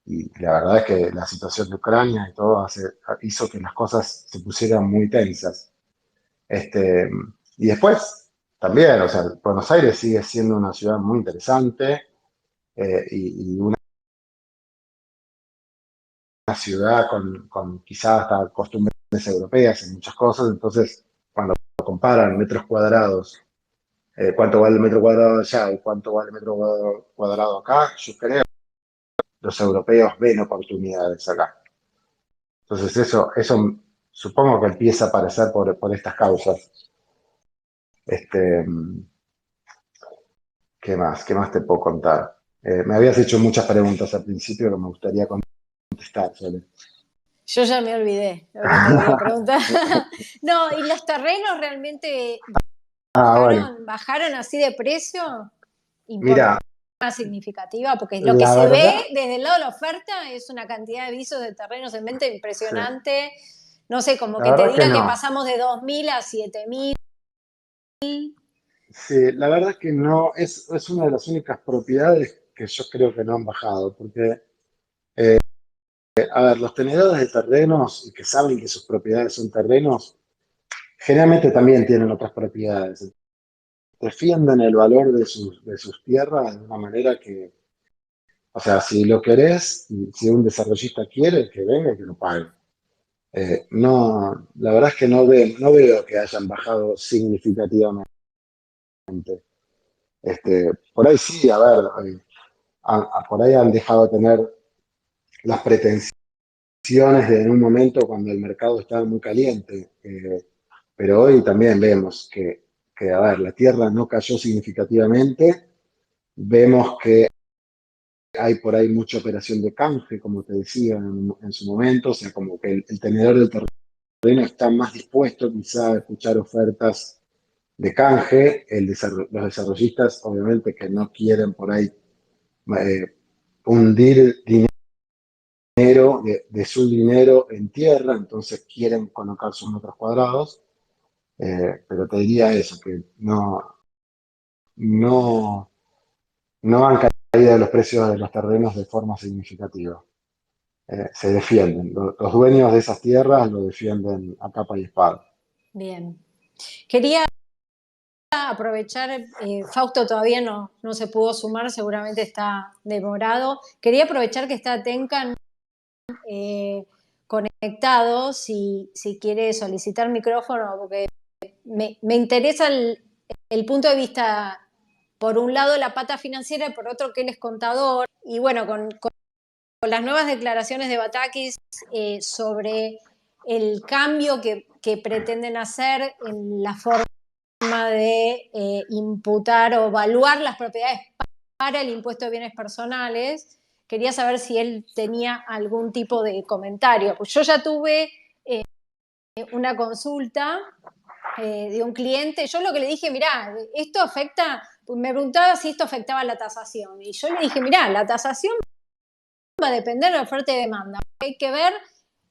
S3: Y la verdad es que la situación de Ucrania y todo hizo que las cosas se pusieran muy tensas. Este, y después, también, o sea, Buenos Aires sigue siendo una ciudad muy interesante y una ciudad con quizás hasta costumbres europeas en muchas cosas, entonces cuando comparan metros cuadrados, cuánto vale el metro cuadrado allá y cuánto vale el metro cuadrado acá, yo creo que los europeos ven oportunidades acá. Entonces eso supongo que empieza a aparecer por estas causas. Este, ¿Qué más? ¿Qué más te puedo contar? Me habías hecho muchas preguntas al principio que me gustaría contestar, Sole.
S1: Yo ya me olvidé lo que te quería preguntar. No, ¿y los terrenos realmente
S3: Bueno,
S1: bajaron así de precio?
S3: mira,
S1: Más significativa, porque lo que
S3: la
S1: se ve
S3: verdad,
S1: desde el lado de la oferta es una cantidad de visos de terrenos en venta
S3: sí,
S1: impresionante. No sé, como
S3: la
S1: que te
S3: verdad que
S1: diga que
S3: no.
S1: pasamos de 2.000 a 7.000.
S3: Sí, la verdad que no, es una de las únicas propiedades que yo creo que no han bajado, porque, a ver, los tenedores de terrenos y que saben que sus propiedades son terrenos, generalmente también tienen otras propiedades. Defienden el valor de sus tierras de una manera que, o sea, si lo querés, y si un desarrollista quiere, que venga y que lo pague. No, la verdad es que no veo que hayan bajado significativamente. Por ahí sí, a ver, por ahí han dejado de tener las pretensiones en un momento cuando el mercado estaba muy caliente. Pero hoy también vemos que, a ver, la tierra no cayó significativamente. Vemos que hay por ahí mucha operación de canje, como te decía en su momento, o sea, como que el tenedor del terreno está más dispuesto quizá a escuchar ofertas de canje. Los desarrollistas, obviamente, que no quieren por ahí hundir dinero de su dinero en tierra, entonces quieren colocar sus metros cuadrados. Pero te diría eso, que no, no han caído los precios de los terrenos de forma significativa. Se defienden. Los dueños de esas tierras lo defienden a capa y espada.
S1: Bien. Quería aprovechar, Fausto todavía no se pudo sumar, seguramente está demorado. Quería aprovechar que está Tenkan conectado, si quiere solicitar micrófono, porque me interesa el punto de vista, por un lado la pata financiera y por otro que él es contador. Y bueno, con las nuevas declaraciones de Batakis sobre el cambio que pretenden hacer en la forma de imputar o evaluar las propiedades para el impuesto de bienes personales, quería saber si él tenía algún tipo de comentario. Pues yo ya tuve una consulta de un cliente. Yo lo que le dije, mirá, esto afecta, me preguntaba si esto afectaba la tasación. Y yo le dije, mirá, la tasación va a depender de la oferta y demanda. Lo que hay que ver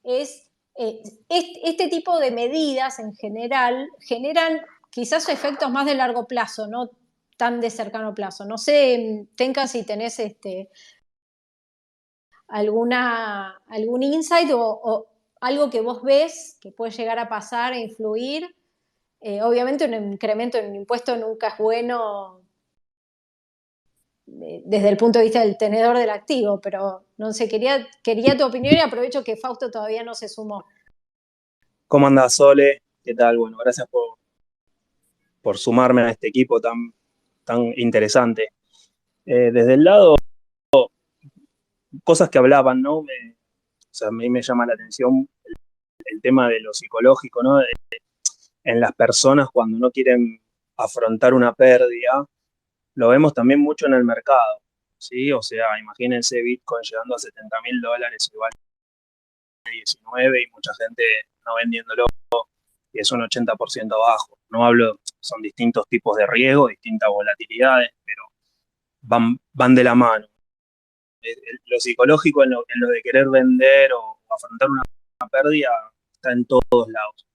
S1: es este tipo de medidas en general generan quizás efectos más de largo plazo, no tan de cercano plazo. No sé, Tenka, si tenés algún insight o algo que vos ves que puede llegar a pasar e influir. Obviamente un incremento en un impuesto nunca es bueno desde el punto de vista del tenedor del activo, pero no sé, quería tu opinión y aprovecho que Fausto todavía no se sumó.
S5: ¿Cómo andás, Sole? ¿Qué tal? Bueno, gracias por sumarme a este equipo tan interesante. Desde el lado, cosas que hablaban, ¿no? O sea, a mí me llama la atención el tema de lo psicológico, ¿no? En las personas cuando no quieren afrontar una pérdida, lo vemos también mucho en el mercado, ¿sí? O sea, imagínense Bitcoin llegando a $70.000, igual a 19 y mucha gente no vendiéndolo, y es un 80% abajo. No hablo, son distintos tipos de riesgo, distintas volatilidades, pero van de la mano. Lo psicológico en lo de querer vender o afrontar una pérdida está en todos lados.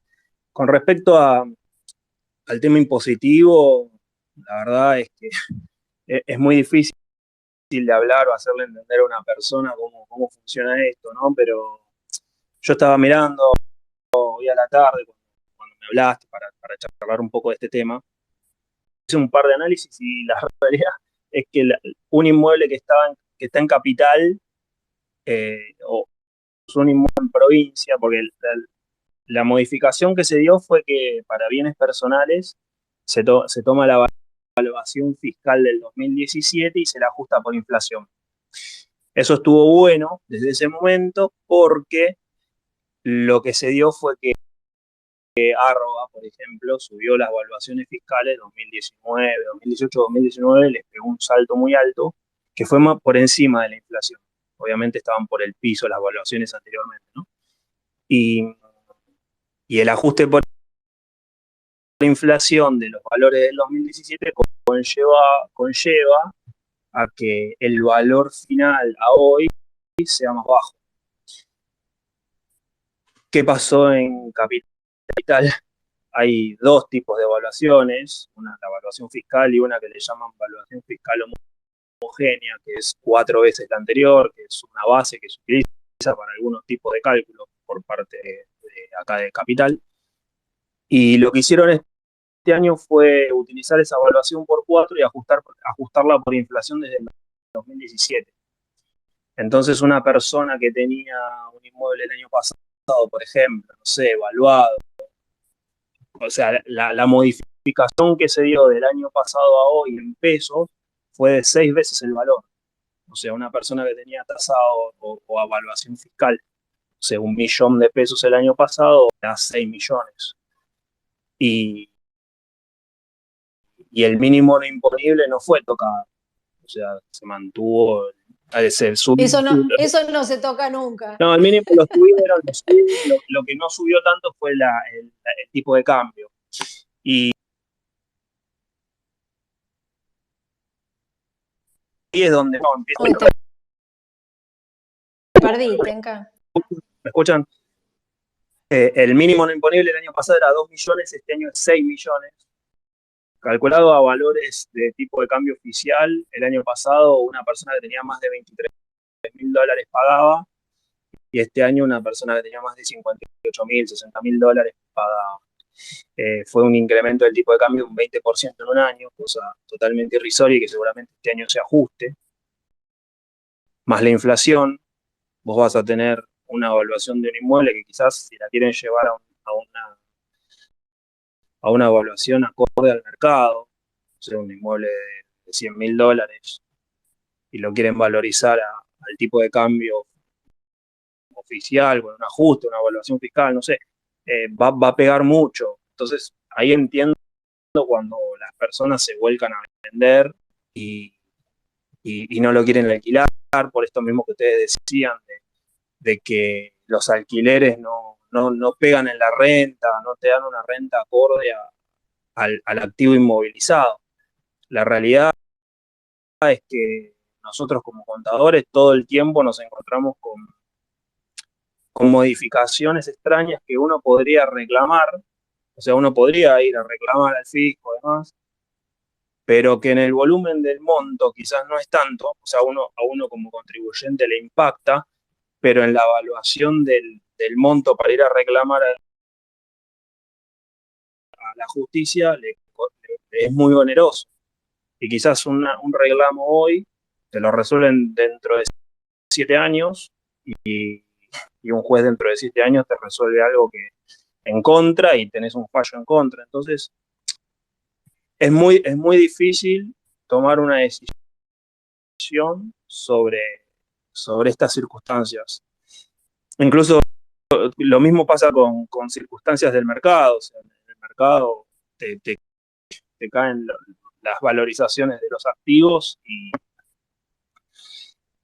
S5: Con respecto al tema impositivo, la verdad es que es muy difícil de hablar o hacerle entender a una persona cómo funciona esto, ¿no? Pero yo estaba mirando hoy a la tarde, cuando me hablaste para charlar un poco de este tema, hice un par de análisis y la realidad es que un inmueble que está en capital o un inmueble en provincia, porque la modificación que se dio fue que para bienes personales se toma la evaluación fiscal del 2017 y se la ajusta por inflación. Eso estuvo bueno desde ese momento porque lo que se dio fue que Arroba, por ejemplo, subió las evaluaciones fiscales 2019, 2018, 2019, les pegó un salto muy alto que fue más por encima de la inflación. Obviamente estaban por el piso las evaluaciones anteriormente, ¿no? Y el ajuste por la inflación de los valores del 2017 conlleva a que el valor final a hoy sea más bajo. ¿Qué pasó en Capital? Hay dos tipos de evaluaciones, una la evaluación fiscal y una que le llaman evaluación fiscal homogénea, que es 4 veces la anterior, que es una base que se utiliza para algunos tipos de cálculos por parte de acá de Capital. Y lo que hicieron este año fue utilizar esa evaluación por 4 y ajustarla por inflación desde el 2017. Entonces, una persona que tenía un inmueble el año pasado, por ejemplo, no sé, evaluado, o sea, la modificación que se dio del año pasado a hoy en pesos fue de 6 veces el valor. O sea, una persona que tenía tasado o evaluación fiscal, o sea, 1.000.000 de pesos el año pasado, da 6 millones. Y el mínimo no imponible no fue tocado. O sea, se mantuvo.
S1: Eso no se toca nunca.
S5: No, el mínimo lo subieron. Lo que no subió tanto fue el tipo de cambio. Y es donde no empieza.
S1: Uy, te perdí, Tenka.
S5: ¿Me escuchan? El mínimo no imponible el año pasado era 2 millones, este año es 6 millones. Calculado a valores de tipo de cambio oficial, el año pasado una persona que tenía más de $23.000 pagaba, y este año una persona que tenía más de $58.000, $60.000 pagaba. Fue un incremento del tipo de cambio de un 20% en un año, cosa totalmente irrisoria y que seguramente este año se ajuste. Más la inflación, vos vas a tener una evaluación de un inmueble que quizás si la quieren llevar a una evaluación acorde al mercado, o sea, un inmueble de $100.000 y lo quieren valorizar al tipo de cambio oficial, con un ajuste, una evaluación fiscal, no sé, va a pegar mucho. Entonces, ahí entiendo cuando las personas se vuelcan a vender y no lo quieren alquilar, por esto mismo que ustedes decían, de que los alquileres no pegan en la renta, no te dan una renta acorde al activo inmovilizado. La realidad es que nosotros como contadores todo el tiempo nos encontramos con modificaciones extrañas que uno podría reclamar, o sea, uno podría ir a reclamar al fisco y demás, pero que en el volumen del monto quizás no es tanto, o sea, a uno como contribuyente le impacta, pero en la evaluación del monto para ir a reclamar a la justicia es muy oneroso. Y quizás un reclamo hoy te lo resuelven dentro de 7 años y un juez dentro de 7 años te resuelve algo que en contra y tenés un fallo en contra. Entonces, es muy difícil tomar una decisión sobre estas circunstancias. Incluso lo mismo pasa con circunstancias del mercado. O sea, en el mercado te caen las valorizaciones de los activos y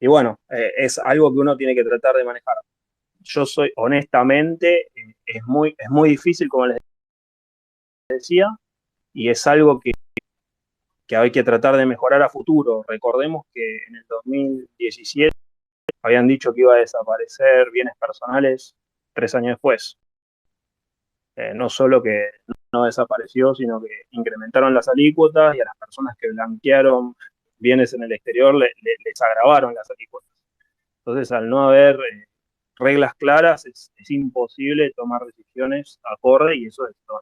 S5: bueno, es algo que uno tiene que tratar de manejar. Yo soy, honestamente, es muy difícil, como les decía, y es algo que hay que tratar de mejorar a futuro. Recordemos que en el 2017 habían dicho que iba a desaparecer bienes personales 3 años después. No solo que no desapareció, sino que incrementaron las alícuotas y a las personas que blanquearon bienes en el exterior les agravaron las alícuotas. Entonces, al no haber reglas claras, es imposible tomar decisiones acorde y eso es lo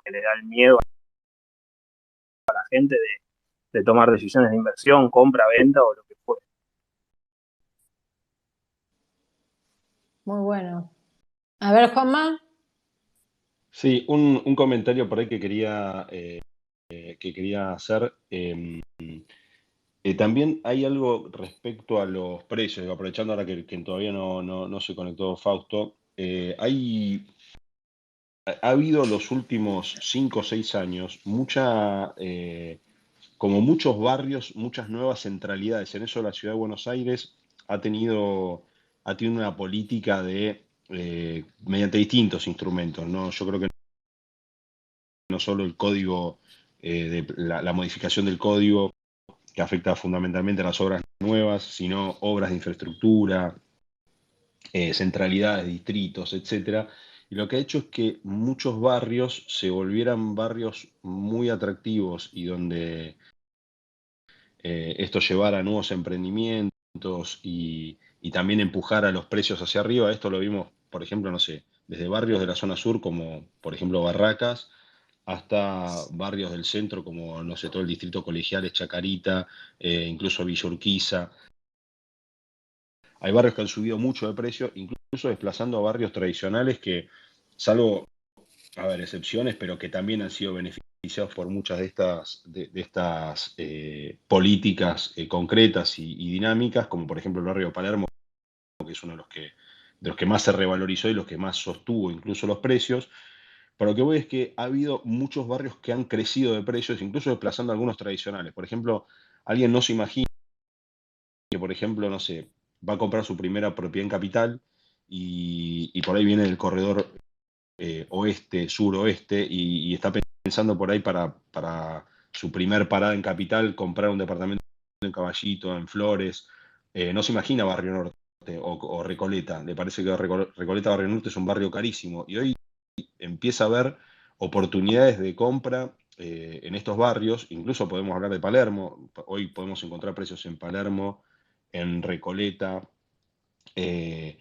S5: que le da el miedo a la gente de tomar decisiones de inversión, compra, venta o lo que fuere.
S1: Muy bueno. A ver, Juanma.
S4: Sí, un comentario por ahí que quería hacer. También hay algo respecto a los precios, digo, aprovechando ahora que todavía no se conectó Fausto. Ha habido los últimos 5 o 6 años como muchos barrios, muchas nuevas centralidades. En eso la ciudad de Buenos Aires ha tenido una política mediante distintos instrumentos, ¿no? Yo creo que no solo el código, la modificación del código, que afecta fundamentalmente a las obras nuevas, sino obras de infraestructura, centralidades, distritos, etcétera. Y lo que ha hecho es que muchos barrios se volvieran barrios muy atractivos y donde esto llevara a nuevos emprendimientos y también empujar a los precios hacia arriba. Esto lo vimos, por ejemplo, no sé, desde barrios de la zona sur como, por ejemplo, Barracas, hasta barrios del centro como, no sé, todo el distrito Colegiales, Chacarita, incluso Villa Urquiza. Hay barrios que han subido mucho de precio, incluso desplazando a barrios tradicionales que, salvo, a ver, excepciones, pero que también han sido beneficiados por muchas de estas políticas concretas y dinámicas, como por ejemplo el barrio de Palermo, que es uno de los que más se revalorizó y los que más sostuvo incluso los precios. Pero lo que voy es que ha habido muchos barrios que han crecido de precios, incluso desplazando a algunos tradicionales. Por ejemplo, alguien no se imagina que, por ejemplo, no sé, va a comprar su primera propiedad en Capital y por ahí viene el corredor oeste, suroeste, y está pensando por ahí para su primer parada en Capital, comprar un departamento en Caballito, en Flores. No se imagina Barrio Norte o Recoleta. Le parece que Recoleta, Barrio Norte es un barrio carísimo. Y hoy empieza a haber oportunidades de compra en estos barrios. Incluso podemos hablar de Palermo. Hoy podemos encontrar precios en Palermo, en Recoleta, en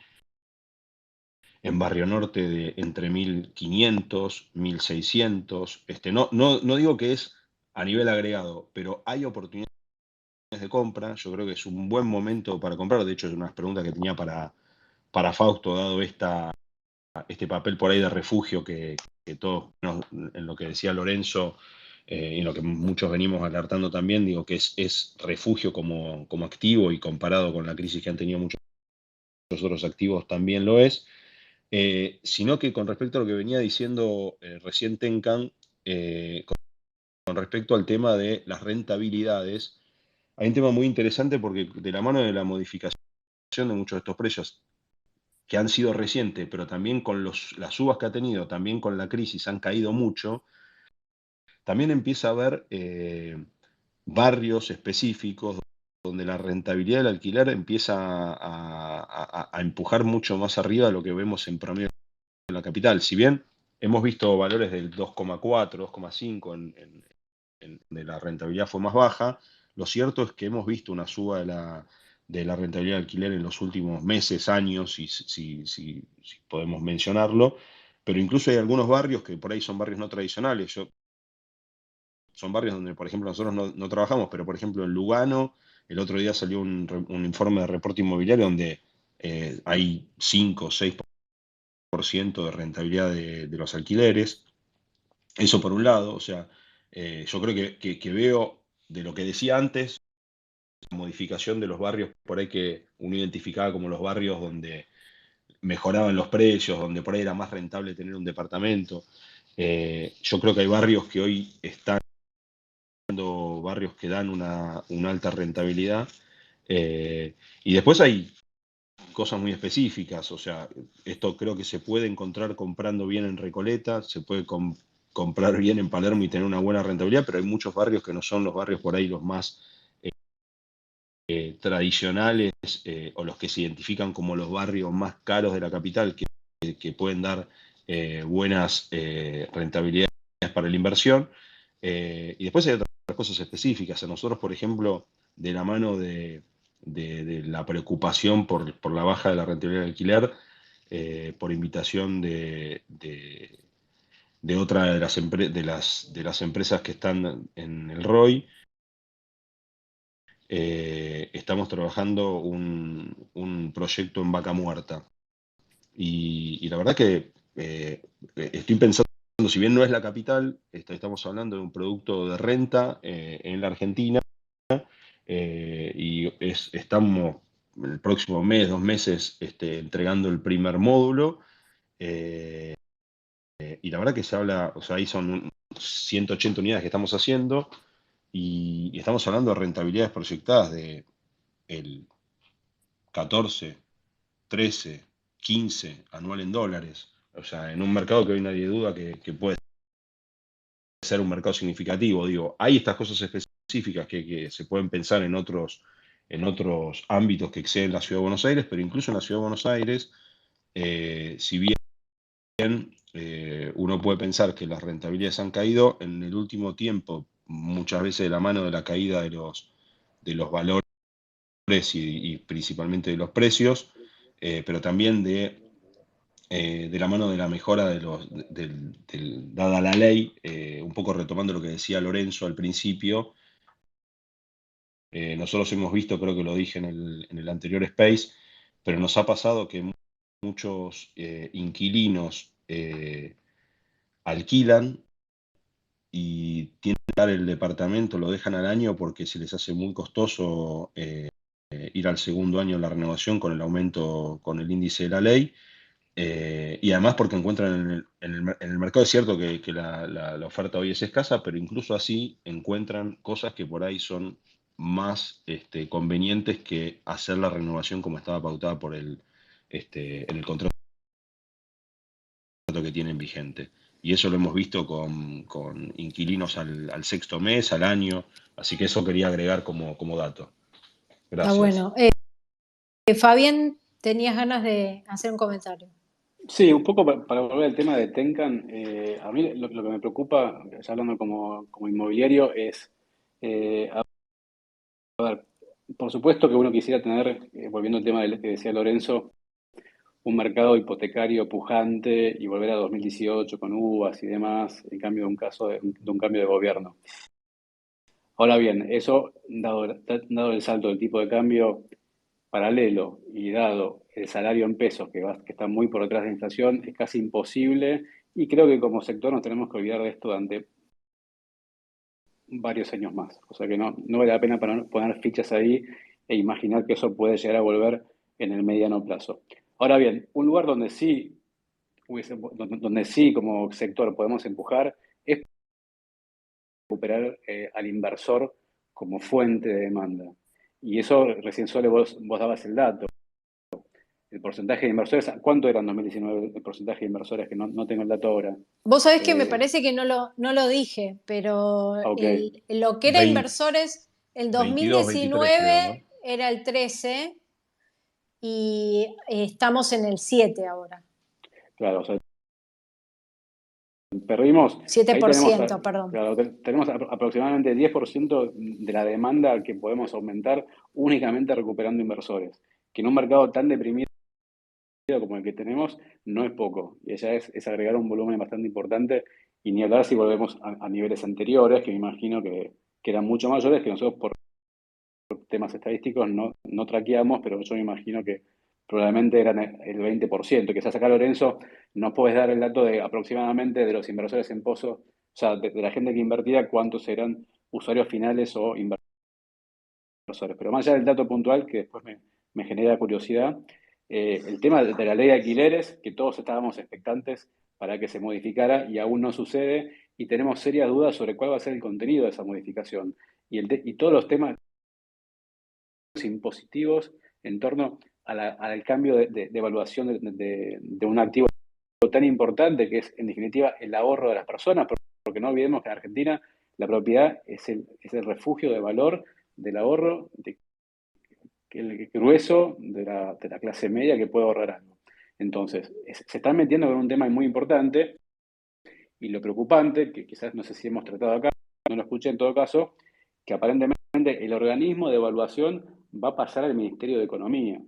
S4: Barrio Norte de entre 1.500, 1.600. No digo que es a nivel agregado, pero hay oportunidades de compra. Yo creo que es un buen momento para comprar. De hecho, es una pregunta que tenía para Fausto, dado este papel por ahí de refugio que todos, en lo que decía Lorenzo, y en lo que muchos venimos alertando también, digo que es refugio como activo, y comparado con la crisis que han tenido muchos otros activos también lo es. Sino que con respecto a lo que venía diciendo recién Tenkan, con respecto al tema de las rentabilidades, hay un tema muy interesante porque de la mano de la modificación de muchos de estos precios, que han sido recientes, pero también con las subas que ha tenido, también con la crisis han caído mucho, también empieza a haber barrios específicos donde la rentabilidad del alquiler empieza a empujar mucho más arriba de lo que vemos en promedio en la capital. Si bien hemos visto valores del 2,4, 2,5 de la rentabilidad fue más baja. Lo cierto es que hemos visto una suba de la rentabilidad de alquiler en los últimos meses, años, si podemos mencionarlo, pero incluso hay algunos barrios que por ahí son barrios no tradicionales. Son barrios donde, por ejemplo, nosotros no trabajamos, pero por ejemplo en Lugano, el otro día salió un informe de reporte inmobiliario donde hay 5 o 6% de rentabilidad de los alquileres. Eso por un lado, o sea, yo creo que veo de lo que decía antes, la modificación de los barrios por ahí que uno identificaba como los barrios donde mejoraban los precios, donde por ahí era más rentable tener un departamento. Yo creo que hay barrios que hoy están barrios que dan una alta rentabilidad. Y después hay cosas muy específicas, o sea, esto creo que se puede encontrar comprando bien en Recoleta, se puede comprar bien en Palermo y tener una buena rentabilidad, pero hay muchos barrios que no son los barrios por ahí los más tradicionales o los que se identifican como los barrios más caros de la capital, que pueden dar buenas rentabilidades para la inversión. Y después hay otras cosas específicas. A nosotros, por ejemplo, de la mano de la preocupación por la baja de la rentabilidad del alquiler, por invitación de otra de las empresas que están en el ROI, estamos trabajando un proyecto en Vaca Muerta. Y la verdad que estoy pensando, si bien no es la capital, estamos hablando de un producto de renta en la Argentina, y estamos el próximo mes, 2 meses, entregando el primer módulo. Y la verdad que se habla, o sea, ahí son 180 unidades que estamos haciendo, y estamos hablando de rentabilidades proyectadas de el 14, 13, 15 anual en dólares. O sea, en un mercado que hoy nadie duda que puede ser un mercado significativo. Digo, hay estas cosas específicas que se pueden pensar en otros ámbitos que exceden la Ciudad de Buenos Aires, pero incluso en la Ciudad de Buenos Aires, si bien uno puede pensar que las rentabilidades han caído en el último tiempo, muchas veces de la mano de la caída de los valores y principalmente de los precios, pero también de la mano de la mejora dada la ley, un poco retomando lo que decía Lorenzo al principio. Nosotros hemos visto, creo que lo dije en el anterior Space, pero nos ha pasado que muchos inquilinos alquilan y tienen que dar el departamento, lo dejan al año porque se les hace muy costoso ir al segundo año de la renovación con el aumento, con el índice de la ley. Y además porque encuentran en el mercado, es cierto que la oferta hoy es escasa, pero incluso así encuentran cosas que por ahí son más convenientes que hacer la renovación como estaba pautada en el contrato que tienen vigente. Y eso lo hemos visto con inquilinos al sexto mes, al año, así que eso quería agregar como dato.
S1: Está
S4: Gracias.
S1: bueno. Fabián, tenías ganas de hacer un comentario.
S2: Sí, un poco para volver al tema de Tenkan, a mí lo que me preocupa, ya hablando como inmobiliario, es, por supuesto que uno quisiera tener, volviendo al tema que decía Lorenzo, un mercado hipotecario pujante y volver a 2018 con uvas y demás, en cambio de un caso de un cambio de gobierno. Ahora bien, eso, dado el salto del tipo de cambio paralelo y dado el salario en pesos que está muy por detrás de la inflación, es casi imposible y creo que como sector nos tenemos que olvidar de esto durante varios años más. O sea que no vale la pena poner fichas ahí e imaginar que eso puede llegar a volver en el mediano plazo. Ahora bien, un lugar donde sí como sector podemos empujar es recuperar al inversor como fuente de demanda. Y eso recién solo vos dabas el dato. El porcentaje de inversores, ¿cuánto era en 2019 el porcentaje de inversores? Que no tengo el dato ahora.
S1: Vos sabés que me parece que no lo dije, pero
S2: Ok,
S1: lo que era
S4: 20,
S1: inversores, el
S4: 22, 23 creo, ¿no?
S1: 2019 era el 13 y estamos en el 7 ahora.
S2: claro, o sea, perdimos,
S1: 7%, perdón.
S2: Claro, tenemos aproximadamente 10% de la demanda que podemos aumentar únicamente recuperando inversores, que en un mercado tan deprimido como el que tenemos no es poco, y ya es agregar un volumen bastante importante, y ni hablar si volvemos a niveles anteriores, que me imagino que eran mucho mayores, que nosotros por temas estadísticos no traqueamos, pero yo me imagino que probablemente eran el 20%. Quizás acá, Lorenzo, nos puedes dar el dato de aproximadamente de los inversores en Pozo, o sea, de la gente que invertía, cuántos eran usuarios finales o inversores. Pero más allá del dato puntual, que después me genera curiosidad, el tema de la ley de alquileres, que todos estábamos expectantes para que se modificara y aún no sucede, y tenemos serias dudas sobre cuál va a ser el contenido de esa modificación. Y todos los temas impositivos en torno al cambio de evaluación de un activo tan importante que es, en definitiva, el ahorro de las personas, porque no olvidemos que en Argentina la propiedad es el refugio de valor del ahorro, el grueso de la clase media que puede ahorrar algo. Entonces, se están metiendo con un tema muy importante, y lo preocupante, que quizás no sé si hemos tratado acá, no lo escuché en todo caso, que aparentemente el organismo de evaluación va a pasar al Ministerio de Economía.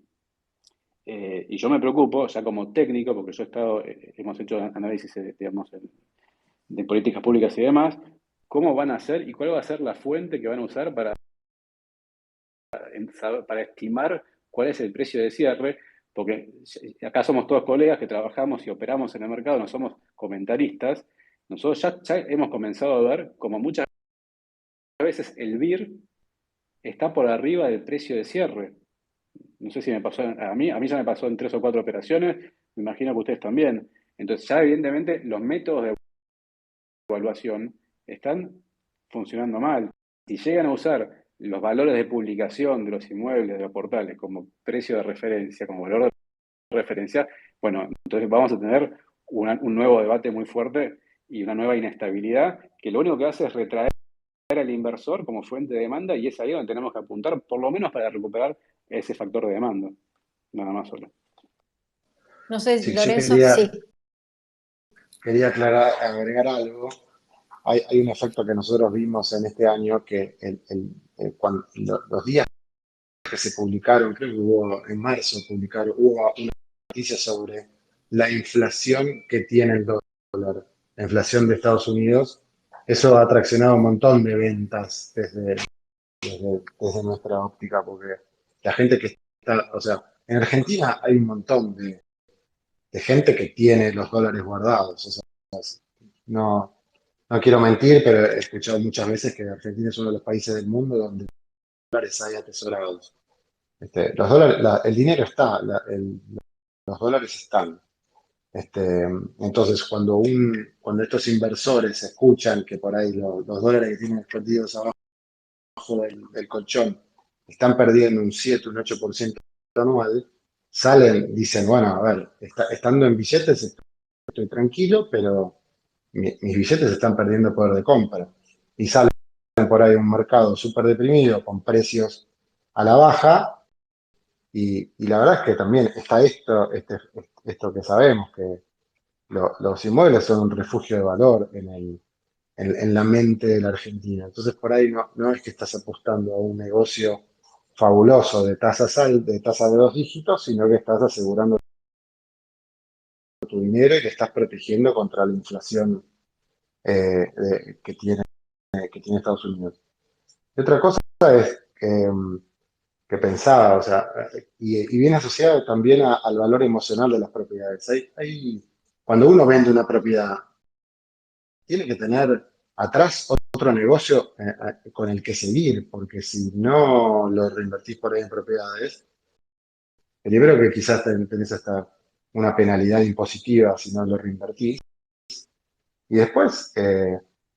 S2: Y yo me preocupo, ya como técnico, porque yo he estado, hemos hecho análisis, digamos, de políticas públicas y demás, cómo van a hacer y cuál va a ser la fuente que van a usar para estimar cuál es el precio de cierre, porque acá somos todos colegas que trabajamos y operamos en el mercado, no somos comentaristas. Nosotros ya hemos comenzado a ver como muchas veces el BIR está por arriba del precio de cierre. No sé si me pasó, a mí ya me pasó en 3 o 4 operaciones, me imagino que ustedes también. Entonces ya evidentemente los métodos de evaluación están funcionando mal. Si llegan a usar los valores de publicación de los inmuebles, de los portales, como precio de referencia, como valor de referencia, bueno, entonces vamos a tener un nuevo debate muy fuerte y una nueva inestabilidad que lo único que hace es retraer al inversor como fuente de demanda, y es ahí donde tenemos que apuntar, por lo menos para recuperar ese factor de demanda. Nada más solo.
S1: No sé,
S3: Sí,
S1: Lorenzo, sí.
S3: quería agregar algo. Hay un efecto que nosotros vimos en este año que cuando los días que se publicaron, creo que hubo en marzo, hubo una noticia sobre la inflación que tiene el dólar, la inflación de Estados Unidos. Eso ha traccionado un montón de ventas desde nuestra óptica, porque la gente que está, o sea, en Argentina hay un montón de gente que tiene los dólares guardados. O sea, no, no quiero mentir, pero he escuchado muchas veces que Argentina es uno de los países del mundo donde los dólares hay atesorados. Los dólares, el dinero está, los dólares están. Entonces, cuando estos inversores escuchan que por ahí los dólares que tienen escondidos abajo del colchón están perdiendo un 7, un 8% anual, salen, dicen, bueno, a ver, estando en billetes estoy tranquilo, pero mis billetes están perdiendo poder de compra. Y salen por ahí un mercado súper deprimido, con precios a la baja, y la verdad es que también está esto que sabemos, que los inmuebles son un refugio de valor en la mente de la Argentina. Entonces por ahí no es que estás apostando a un negocio fabuloso de tasas de 2 dígitos, sino que estás asegurando tu dinero y te estás protegiendo contra la inflación que tiene Estados Unidos. Y otra cosa es que pensaba, o sea, y viene asociado también al valor emocional de las propiedades. Cuando uno vende una propiedad, tiene que tener atrás otro negocio con el que seguir, porque si no lo reinvertís por ahí en propiedades, primero que quizás tenés hasta una penalidad impositiva si no lo reinvertís, y después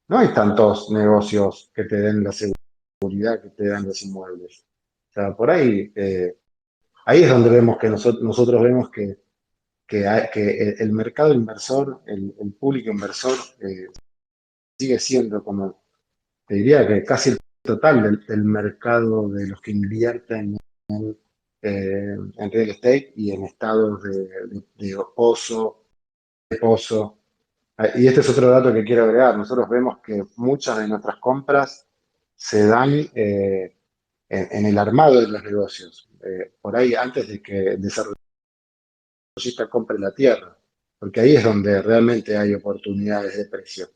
S3: no hay tantos negocios que te den la seguridad que te dan los inmuebles. O sea, por ahí, ahí es donde vemos que nosotros vemos que el mercado inversor, el público inversor, sigue siendo como, te diría que casi el total del mercado de los que invierten en real estate y en estados de pozo, Y este es otro dato que quiero agregar. Nosotros vemos que muchas de nuestras compras se dan en el armado de los negocios. Por ahí, antes de que el desarrollista compre la tierra, porque ahí es donde realmente hay oportunidades de precio.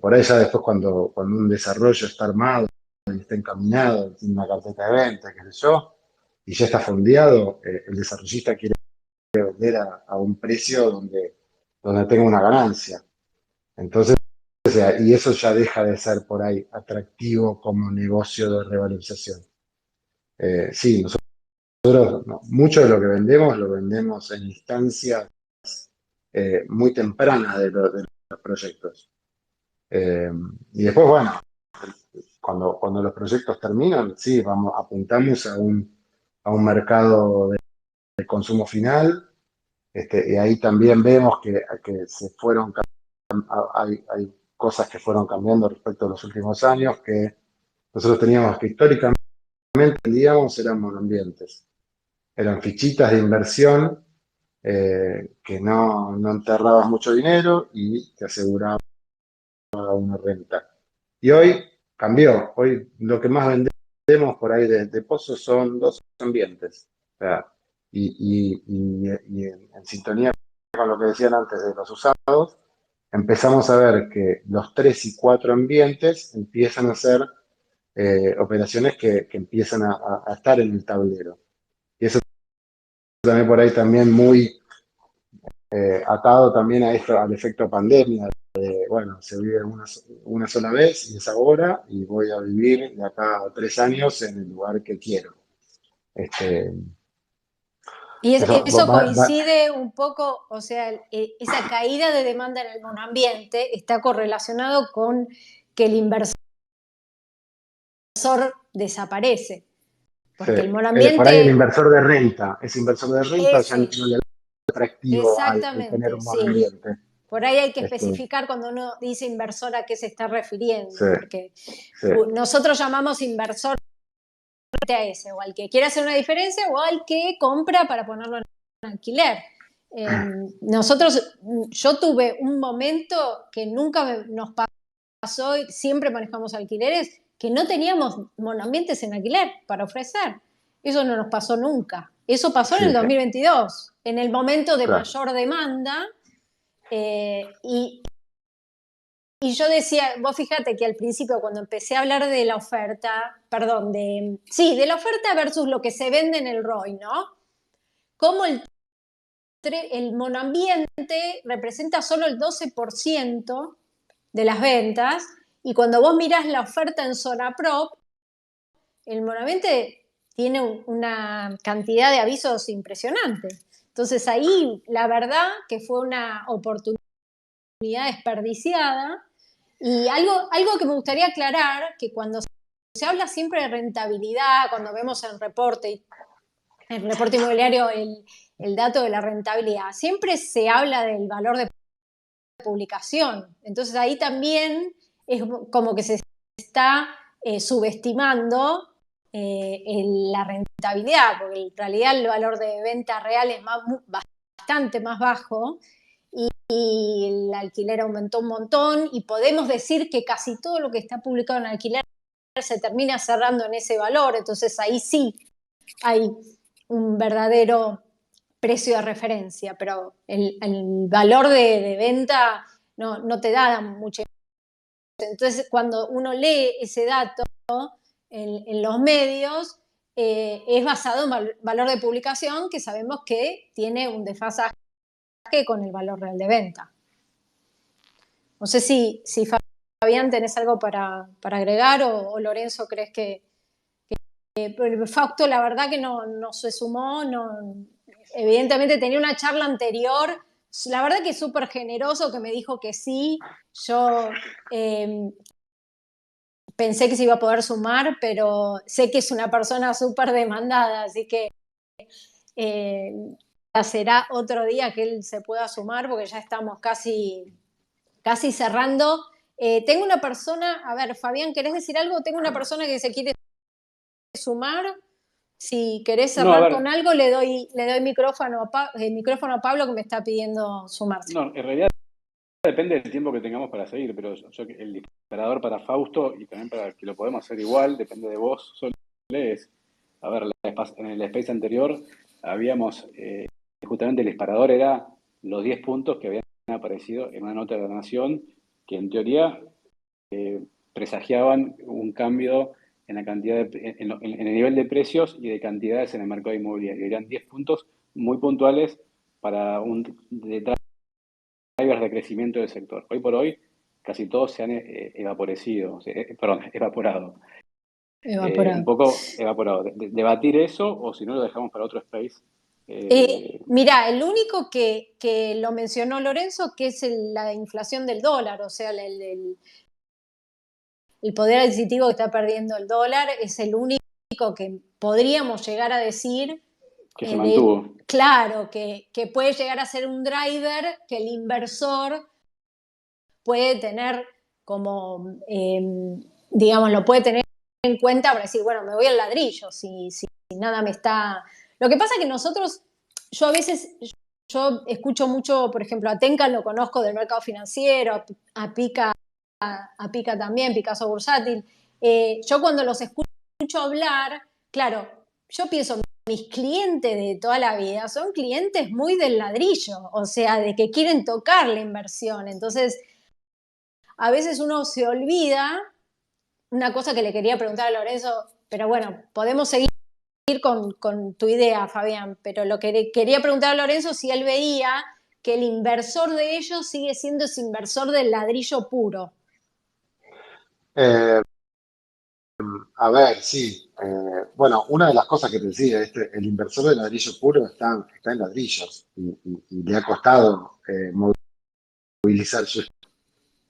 S3: Por ahí ya después cuando un desarrollo está armado y está encaminado, tiene una carpeta de venta, qué sé yo, y ya está fondeado, el desarrollista quiere vender a un precio donde tenga una ganancia. Entonces, o sea, y eso ya deja de ser por ahí atractivo como negocio de revalorización. Sí, nosotros no, mucho de lo que vendemos lo vendemos en instancias muy tempranas de los proyectos. Y después, bueno, cuando los proyectos terminan, sí, apuntamos a un mercado de consumo final, y ahí también vemos que se fueron, hay cosas que fueron cambiando respecto a los últimos años, que nosotros teníamos que históricamente vendíamos, eran monoambientes, eran fichitas de inversión que no enterrabas mucho dinero y te aseguraba una renta. Y hoy cambió. Hoy lo que más vendemos por ahí de pozos son 2 ambientes. O sea, y en sintonía con lo que decían antes de los usados, empezamos a ver que los 3 y 4 ambientes empiezan a ser operaciones que empiezan a estar en el tablero. Y eso también por ahí también muy atado también a esto, al efecto pandemia. Bueno, se vive una sola vez y es ahora, y voy a vivir de acá a 3 años en el lugar que quiero. Este,
S1: Y
S3: eso
S1: eso coincide un poco, o sea, esa caída de demanda en el monoambiente está correlacionado con que el inversor desaparece. Porque el
S3: por ahí el
S1: monoambiente,
S3: inversor de renta, ese inversor de renta ya no
S1: ese,
S3: le da atractivo al tener
S1: exactamente,
S3: un
S1: sí.
S3: monoambiente.
S1: Por ahí hay que
S3: Este,
S1: especificar cuando uno dice inversor a qué se está refiriendo,
S3: sí,
S1: porque
S3: sí.
S1: nosotros llamamos inversor a ese, o al que quiere hacer una diferencia, o al que compra para ponerlo en alquiler. Yo tuve un momento que nunca nos pasó, y siempre manejamos alquileres, que no teníamos monoambientes en alquiler para ofrecer. Eso no nos pasó nunca. Eso pasó en
S3: Sí,
S1: el 2022, en el momento de
S3: claro.
S1: mayor demanda. Y yo decía, vos fíjate que al principio cuando empecé a hablar de la oferta, perdón, de la oferta versus lo que se vende en el ROI, ¿no? Cómo el monoambiente representa solo el 12% de las ventas, y cuando vos mirás la oferta en zona prop, el monoambiente tiene una cantidad de avisos impresionante. Entonces ahí la verdad que fue una oportunidad desperdiciada. Y algo que me gustaría aclarar, que cuando se habla siempre de rentabilidad, cuando vemos en el reporte inmobiliario el dato de la rentabilidad, siempre se habla del valor de publicación. Entonces ahí también es como que se está subestimando la rentabilidad, porque en realidad el valor de venta real es bastante más bajo, y el alquiler aumentó un montón, y podemos decir que casi todo lo que está publicado en alquiler se termina cerrando en ese valor. Entonces ahí sí hay un verdadero precio de referencia, pero el valor de venta no te da mucha. Entonces cuando uno lee ese dato en los medios, es basado en valor de publicación, que sabemos que tiene un desfasaje con el valor real de venta. No sé si Fabián tenés algo para agregar, o Lorenzo crees que Fausto la verdad que no se sumó, evidentemente tenía una charla anterior, la verdad que es súper generoso, que me dijo que sí. Yo pensé que se iba a poder sumar, pero sé que es una persona súper demandada, así que será otro día que él se pueda sumar, porque ya estamos casi cerrando. Tengo una persona, a ver, Fabián, ¿querés decir algo? Tengo una persona que se quiere sumar. Si querés
S2: No, a
S1: cerrar
S2: ver,
S1: con algo, le doy micrófono a Pablo, que me está pidiendo sumarse.
S2: no, en realidad depende del tiempo que tengamos para seguir, pero el disparador para Fausto, y también para que lo podemos hacer igual, depende de vos, Sole, es, a ver, en el space anterior habíamos, justamente el disparador era los 10 puntos que habían aparecido en una nota de la Nación, que en teoría presagiaban un cambio en la cantidad en el nivel de precios y de cantidades en el mercado inmobiliario. Eran 10 puntos muy puntuales para drivers de crecimiento del sector. Hoy por hoy, casi todos se han evaporado. Un poco evaporado. Debatir eso, o si no, lo dejamos para otro space.
S1: Mira, el único que lo mencionó Lorenzo, que es la inflación del dólar, o sea, el poder adquisitivo que está perdiendo el dólar, es el único que podríamos llegar a decir
S2: que se mantuvo.
S1: Claro, que puede llegar a ser un driver que el inversor puede tener como, digamos, lo puede tener en cuenta para decir, bueno, me voy al ladrillo, si nada me está... Lo que pasa es que nosotros, yo a veces, yo escucho mucho, por ejemplo, a Tenkan lo conozco del mercado financiero, a Pica también, Picasso Bursátil. Yo cuando los escucho hablar, claro, yo pienso, mis clientes de toda la vida son clientes muy del ladrillo, o sea, de que quieren tocar la inversión. Entonces, a veces uno se olvida, una cosa que le quería preguntar a Lorenzo, pero bueno, podemos seguir con tu idea, Fabián, pero lo que quería preguntar a Lorenzo si él veía que el inversor de ellos sigue siendo ese inversor del ladrillo puro.
S3: A ver, sí. Bueno, una de las cosas que te decía, el inversor de ladrillo puro está en ladrillos y le ha costado movilizar su...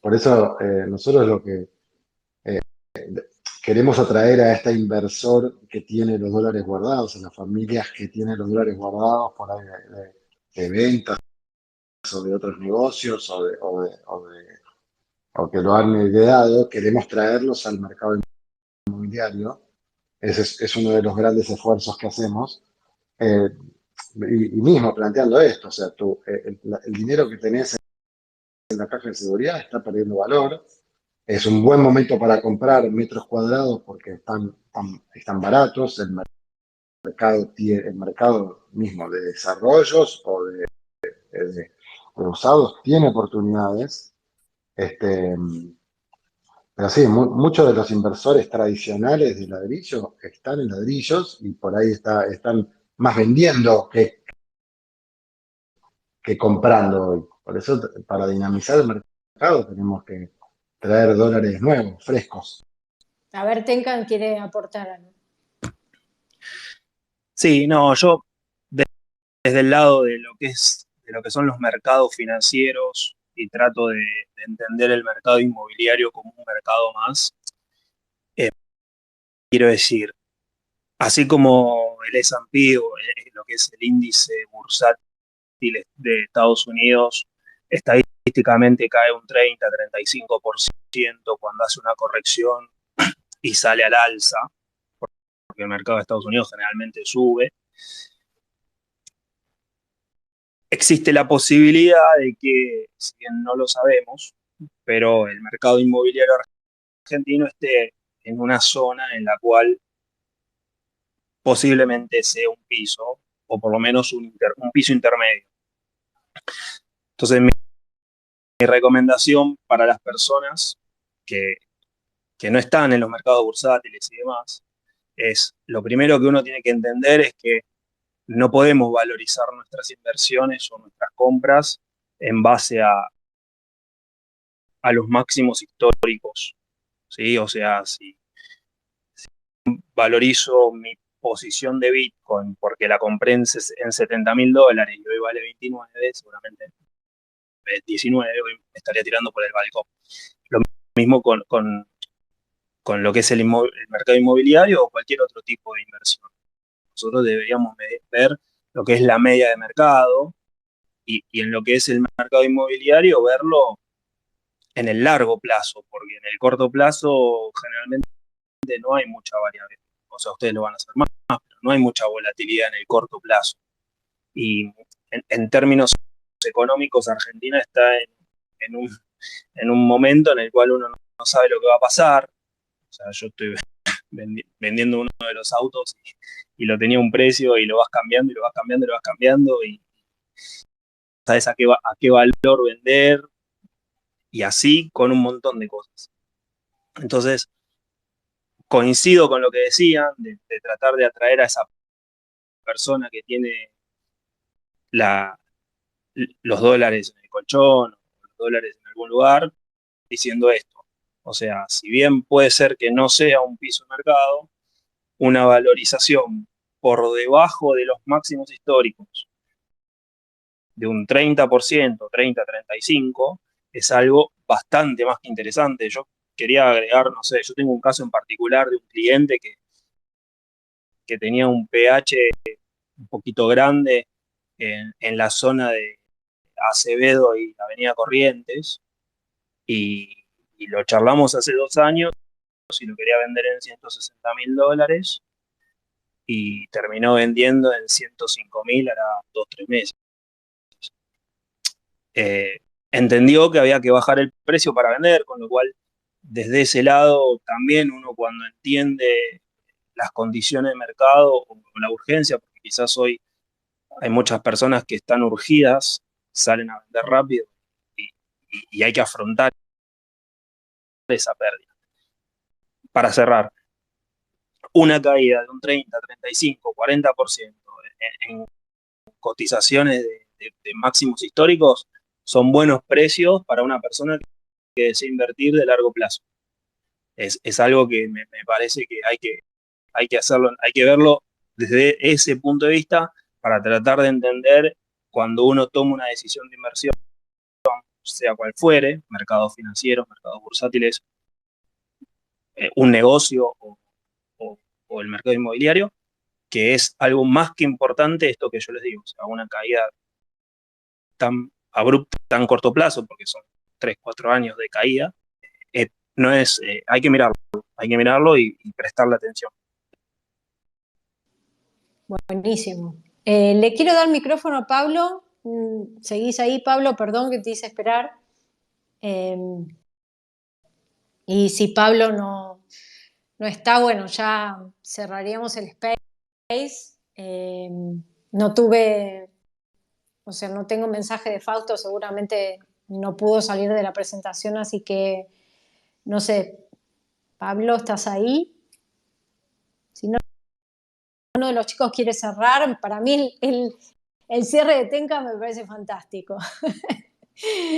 S3: Por eso nosotros lo que queremos atraer a este inversor que tiene los dólares guardados, a las familias que tienen los dólares guardados por ahí de ventas o de otros negocios o que lo han heredado, queremos traerlos al mercado inmobiliario. Ese es uno de los grandes esfuerzos que hacemos. Y mismo planteando esto, o sea, el dinero que tenés en la caja de seguridad está perdiendo valor. Es un buen momento para comprar metros cuadrados porque están baratos. El mercado mismo de desarrollos o de usados tiene oportunidades. Pero sí, muchos de los inversores tradicionales de ladrillo están en ladrillos y por ahí están más vendiendo que comprando hoy. Por eso, para dinamizar el mercado, tenemos que traer dólares nuevos, frescos.
S1: A ver, Tenkan quiere aportar algo.
S5: Sí, no, yo desde el lado de lo que son los mercados financieros y trato de entender el mercado inmobiliario como un mercado más. Quiero decir, así como el S&P o lo que es el índice bursátil de Estados Unidos, estadísticamente cae un 30-35% cuando hace una corrección y sale al alza, porque el mercado de Estados Unidos generalmente sube. Existe la posibilidad de que, si bien no lo sabemos, pero el mercado inmobiliario argentino esté en una zona en la cual posiblemente sea un piso, o por lo menos un piso intermedio. Entonces, mi recomendación para las personas que no están en los mercados bursátiles y demás, es lo primero que uno tiene que entender es que no podemos valorizar nuestras inversiones o nuestras compras en base a los máximos históricos, ¿sí? O sea, si valorizo mi posición de Bitcoin porque la compré en $70.000 y hoy vale 29, seguramente 19, hoy me estaría tirando por el balcón. Lo mismo con lo que es el mercado inmobiliario o cualquier otro tipo de inversión. Nosotros deberíamos ver lo que es la media de mercado y en lo que es el mercado inmobiliario verlo en el largo plazo, porque en el corto plazo generalmente no hay mucha variabilidad. O sea, ustedes lo van a hacer más, pero no hay mucha volatilidad en el corto plazo. Y en términos económicos, Argentina está en un momento en el cual uno no sabe lo que va a pasar. O sea, yo estoy vendiendo uno de los autos y lo tenía a un precio y lo vas cambiando y lo vas cambiando y lo vas cambiando y sabes a qué valor vender y así con un montón de cosas. Entonces, coincido con lo que decían de tratar de atraer a esa persona que tiene los dólares en el colchón, los dólares en algún lugar, diciendo esto. O sea, si bien puede ser que no sea un piso de mercado, una valorización por debajo de los máximos históricos de un 30%, 30-35%, es algo bastante más que interesante. Yo quería agregar, no sé, yo tengo un caso en particular de un cliente que tenía un pH un poquito grande en la zona de Acevedo y Avenida Corrientes, y lo charlamos hace 2 años y lo quería vender en $160.000 y terminó vendiendo en 105.000 a 2-3 meses. Entendió que había que bajar el precio para vender, con lo cual desde ese lado también uno cuando entiende las condiciones de mercado o la urgencia, porque quizás hoy hay muchas personas que están urgidas, salen a vender rápido y hay que afrontar esa pérdida. Para cerrar, una caída de un 30, 35, 40% en cotizaciones de máximos históricos son buenos precios para una persona que desea invertir de largo plazo. Es algo que me parece que hay que hacerlo, hay que verlo desde ese punto de vista para tratar de entender cuando uno toma una decisión de inversión, sea cual fuere, mercados financieros, mercados bursátiles, un negocio o el mercado inmobiliario, que es algo más que importante esto que yo les digo, o sea, una caída tan abrupta, tan corto plazo, porque son 3-4 años de caída, no es, hay que mirarlo y prestarle atención.
S1: Buenísimo. Le quiero dar micrófono a Pablo. Seguís ahí, Pablo, perdón que te hice esperar. Y si Pablo no está, bueno, ya cerraríamos el space. No tuve, o sea, no tengo mensaje de Fausto, seguramente no pudo salir de la presentación, así que, no sé, Pablo, ¿estás ahí? Si no, uno de los chicos quiere cerrar, para mí el cierre de Tenca me parece fantástico.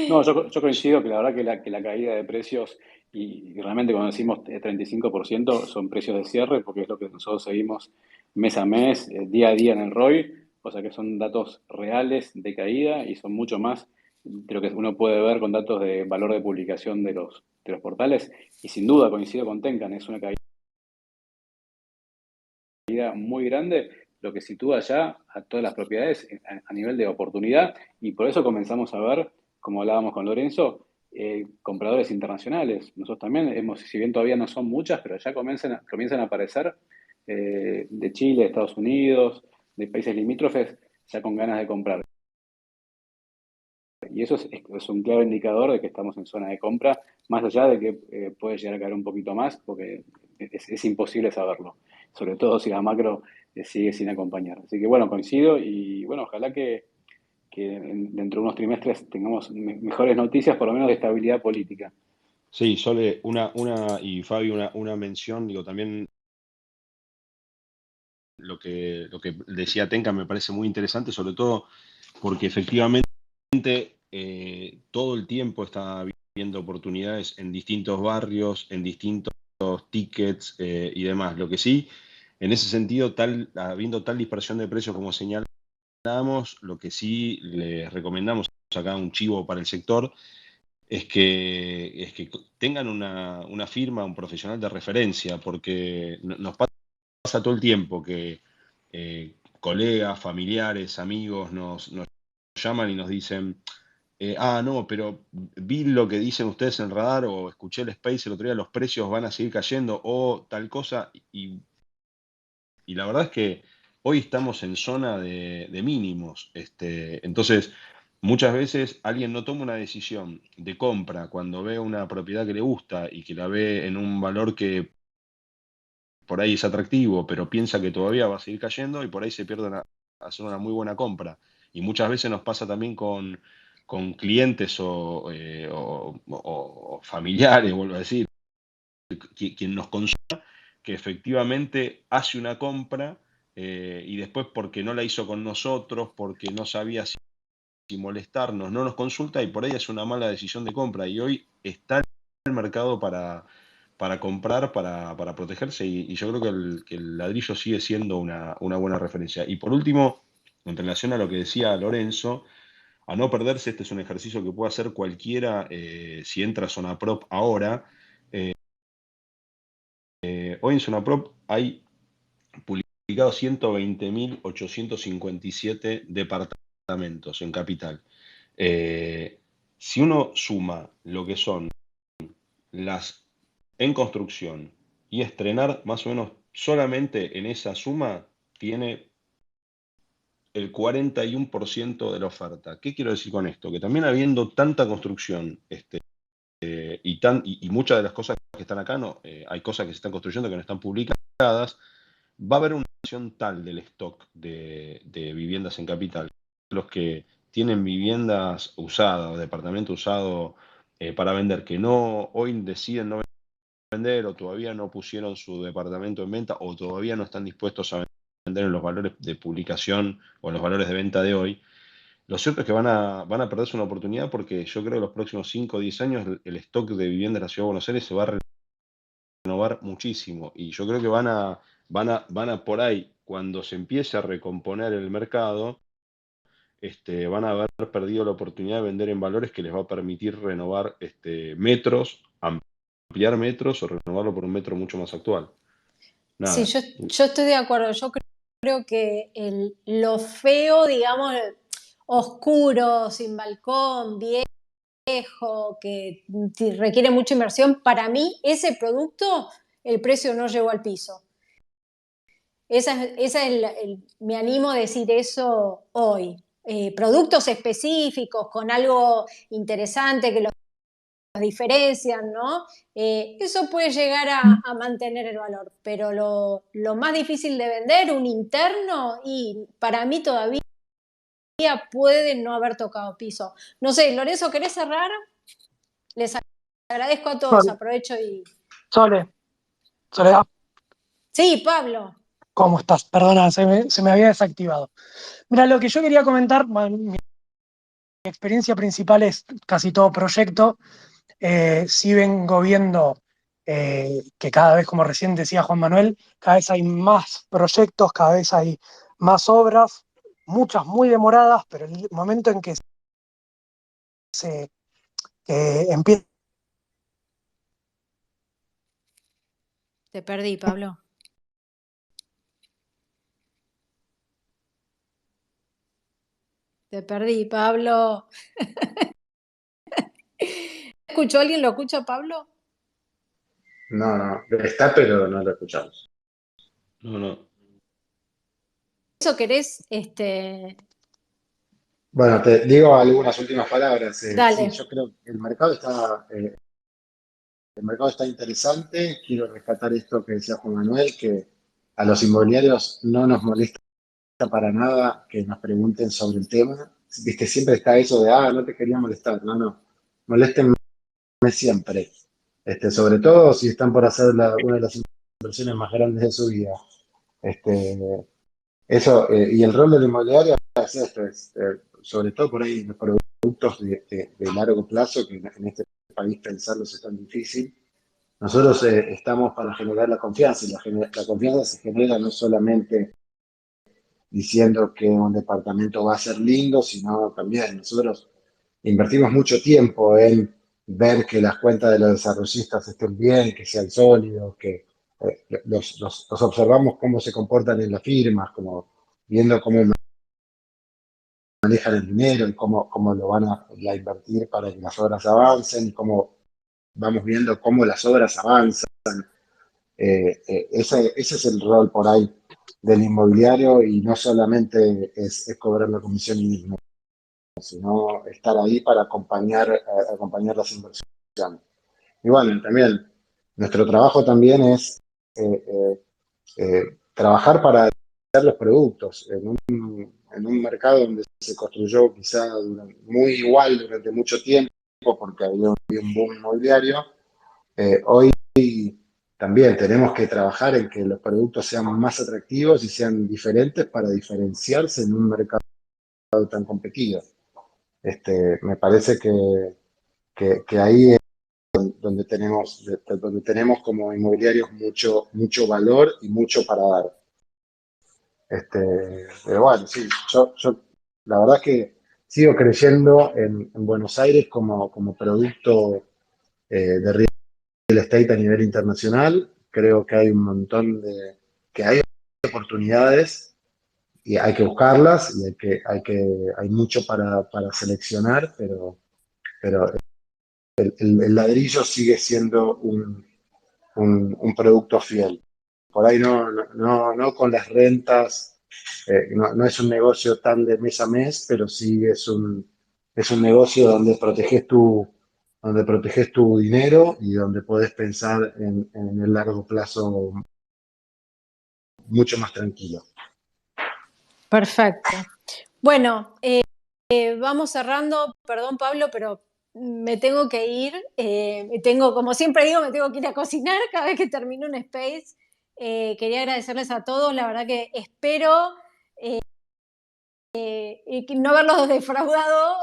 S2: No, yo coincido que la verdad que la caída de precios, y realmente cuando decimos 35% son precios de cierre, porque es lo que nosotros seguimos mes a mes, día a día en el ROI, o sea que son datos reales de caída y son mucho más de lo que uno puede ver con datos de valor de publicación de los portales. Y sin duda coincido con Tenkan, es una caída muy grande, lo que sitúa ya a todas las propiedades a nivel de oportunidad, y por eso comenzamos a ver, como hablábamos con Lorenzo, compradores internacionales. Nosotros también si bien todavía no son muchas, pero ya comienzan a aparecer de Chile, de Estados Unidos, de países limítrofes, ya con ganas de comprar. Y eso es un claro indicador de que estamos en zona de compra, más allá de que puede llegar a caer un poquito más, porque es imposible saberlo, sobre todo si la macro sigue sin acompañar. Así que bueno, coincido y bueno, ojalá que dentro de unos trimestres tengamos mejores noticias, por lo menos de estabilidad política.
S4: Sí, Sole, y Fabio, una mención, digo, también lo que decía Tenka me parece muy interesante, sobre todo porque efectivamente todo el tiempo está viendo oportunidades en distintos barrios, en distintos tickets y demás. Lo que sí, en ese sentido, habiendo tal dispersión de precios como señalamos, lo que sí les recomendamos acá un chivo para el sector es que tengan una firma, un profesional de referencia, porque nos pasa todo el tiempo que colegas, familiares, amigos nos llaman y nos dicen, no, pero vi lo que dicen ustedes en el radar o escuché el Space el otro día, los precios van a seguir cayendo o tal cosa, y la verdad es que hoy estamos en zona de mínimos. Entonces, muchas veces alguien no toma una decisión de compra cuando ve una propiedad que le gusta y que la ve en un valor que por ahí es atractivo, pero piensa que todavía va a seguir cayendo y por ahí se pierde hacer una muy buena compra. Y muchas veces nos pasa también con clientes o familiares, vuelvo a decir, quien nos consulta, que efectivamente hace una compra y después porque no la hizo con nosotros, porque no sabía si molestarnos, no nos consulta y por ahí es una mala decisión de compra. Y hoy está el mercado para comprar, para protegerse y yo creo que el ladrillo sigue siendo una buena referencia. Y por último, en relación a lo que decía Lorenzo, a no perderse, este es un ejercicio que puede hacer cualquiera si entra a Zona Prop ahora. Hoy en Zona Prop hay publicados 120.857 departamentos en capital. Si uno suma lo que son las en construcción y estrenar, más o menos solamente en esa suma tiene el 41% de la oferta. ¿Qué quiero decir con esto? Que también habiendo tanta construcción y muchas de las cosas que están acá, no, hay cosas que se están construyendo que no están publicadas, va a haber una situación tal del stock de viviendas en capital. Los que tienen viviendas usadas o departamento usado para vender, que no hoy deciden no vender o todavía no pusieron su departamento en venta o todavía no están dispuestos a vender en los valores de publicación o en los valores de venta de hoy, lo cierto es que van a perderse una oportunidad porque yo creo que los próximos 5 o 10 años el stock de viviendas de la Ciudad de Buenos Aires se va a renovar muchísimo y yo creo que van a por ahí, cuando se empiece a recomponer el mercado, van a haber perdido la oportunidad de vender en valores que les va a permitir renovar metros, ampliar metros o renovarlo por un metro mucho más actual.
S1: Sí,
S4: Nada.
S1: yo estoy de acuerdo. Yo creo que lo feo, digamos, oscuro, sin balcón, viejo, que requiere mucha inversión, para mí ese producto, el precio no llegó al piso. Me animo a decir eso hoy. Productos específicos con algo interesante que los diferencian, ¿no? Eso puede llegar a mantener el valor, pero lo más difícil de vender, un interno, y para mí todavía puede no haber tocado piso. No sé, Lorenzo, ¿querés cerrar? Les agradezco a todos, aprovecho y...
S6: Soledad,
S1: Sí, Pablo.
S6: ¿cómo estás? Perdona, se me había desactivado. Mira, lo que yo quería comentar, mi experiencia principal es casi todo proyecto. Sí vengo viendo que cada vez, como recién decía Juan Manuel, cada vez hay más proyectos, cada vez hay más obras, muchas muy demoradas, pero el momento en que se empieza...
S1: Te perdí, Pablo. Te perdí, Pablo. ¿Escuchó alguien? ¿Lo escucha, Pablo?
S3: No, está, pero no lo escuchamos.
S4: No.
S1: ¿Eso querés?
S3: Bueno, te digo algunas últimas palabras.
S1: Dale.
S3: Sí, yo creo que el mercado está interesante. Quiero rescatar esto que decía Juan Manuel, que a los inmobiliarios no nos molesta para nada que nos pregunten sobre el tema. Viste, siempre está eso de, no te quería molestar. No, moléstenme siempre. Sobre todo si están por hacer una de las inversiones más grandes de su vida. Eso, y el rol del inmobiliario es esto, sobre todo por ahí los productos de largo plazo, que en este país pensarlos es tan difícil. Nosotros estamos para generar la confianza, y la confianza se genera no solamente diciendo que un departamento va a ser lindo, sino también nosotros invertimos mucho tiempo en ver que las cuentas de los desarrollistas estén bien, que sean sólidos, que los observamos cómo se comportan en las firmas, como viendo cómo manejan el dinero y cómo lo van a invertir para que las obras avancen, y cómo vamos viendo cómo las obras avanzan. Ese es el rol por ahí del inmobiliario y no solamente es cobrar la comisión y mismo. sino estar ahí para acompañar las inversiones. Y bueno, también nuestro trabajo también es trabajar para hacer los productos en un mercado donde se construyó quizá muy igual durante mucho tiempo porque había un boom inmobiliario. Hoy también tenemos que trabajar en que los productos sean más atractivos y sean diferentes para diferenciarse en un mercado tan competido. Me parece que ahí es donde tenemos como inmobiliarios mucho valor y mucho para dar. Pero bueno, sí, yo la verdad que sigo creyendo en Buenos Aires como producto de real estate a nivel internacional. Creo que hay un montón que hay oportunidades y hay que buscarlas y hay mucho para seleccionar, pero el ladrillo sigue siendo un producto fiel. Por ahí no con las rentas, no es un negocio tan de mes a mes, pero sí es un negocio donde proteges tu dinero y donde puedes pensar en el largo plazo mucho más tranquilo.
S1: Perfecto. Bueno, vamos cerrando. Perdón, Pablo, pero me tengo que ir. Como siempre digo, me tengo que ir a cocinar cada vez que termino un space. Quería agradecerles a todos. La verdad que espero no haberlos defraudado,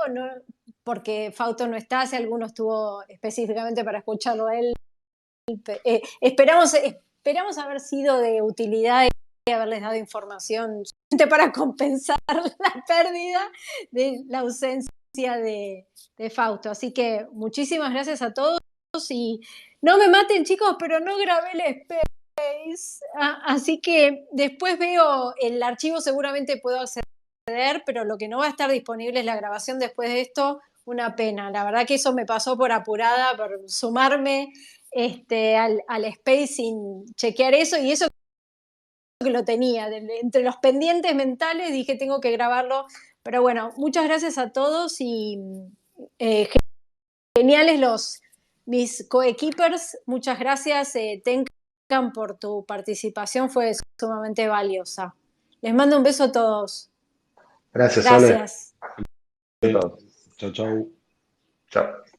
S1: porque Fausto no está, si alguno estuvo específicamente para escucharlo a él. Esperamos haber sido de utilidad y haberles dado información suficiente para compensar la pérdida de la ausencia de Fausto. Así que muchísimas gracias a todos y no me maten, chicos, pero no grabé el space. Así que después veo el archivo, seguramente puedo acceder, pero lo que no va a estar disponible es la grabación después de esto. Una pena. La verdad que eso me pasó por apurada, por sumarme al space sin chequear eso, y eso que lo tenía entre los pendientes mentales, dije tengo que grabarlo, pero bueno, muchas gracias a todos y geniales mis coequippers, muchas gracias Tenkan por tu participación, fue sumamente valiosa. Les mando un beso a todos.
S3: Gracias, Sole.
S1: Gracias.
S4: Chau, chau.
S3: Chao.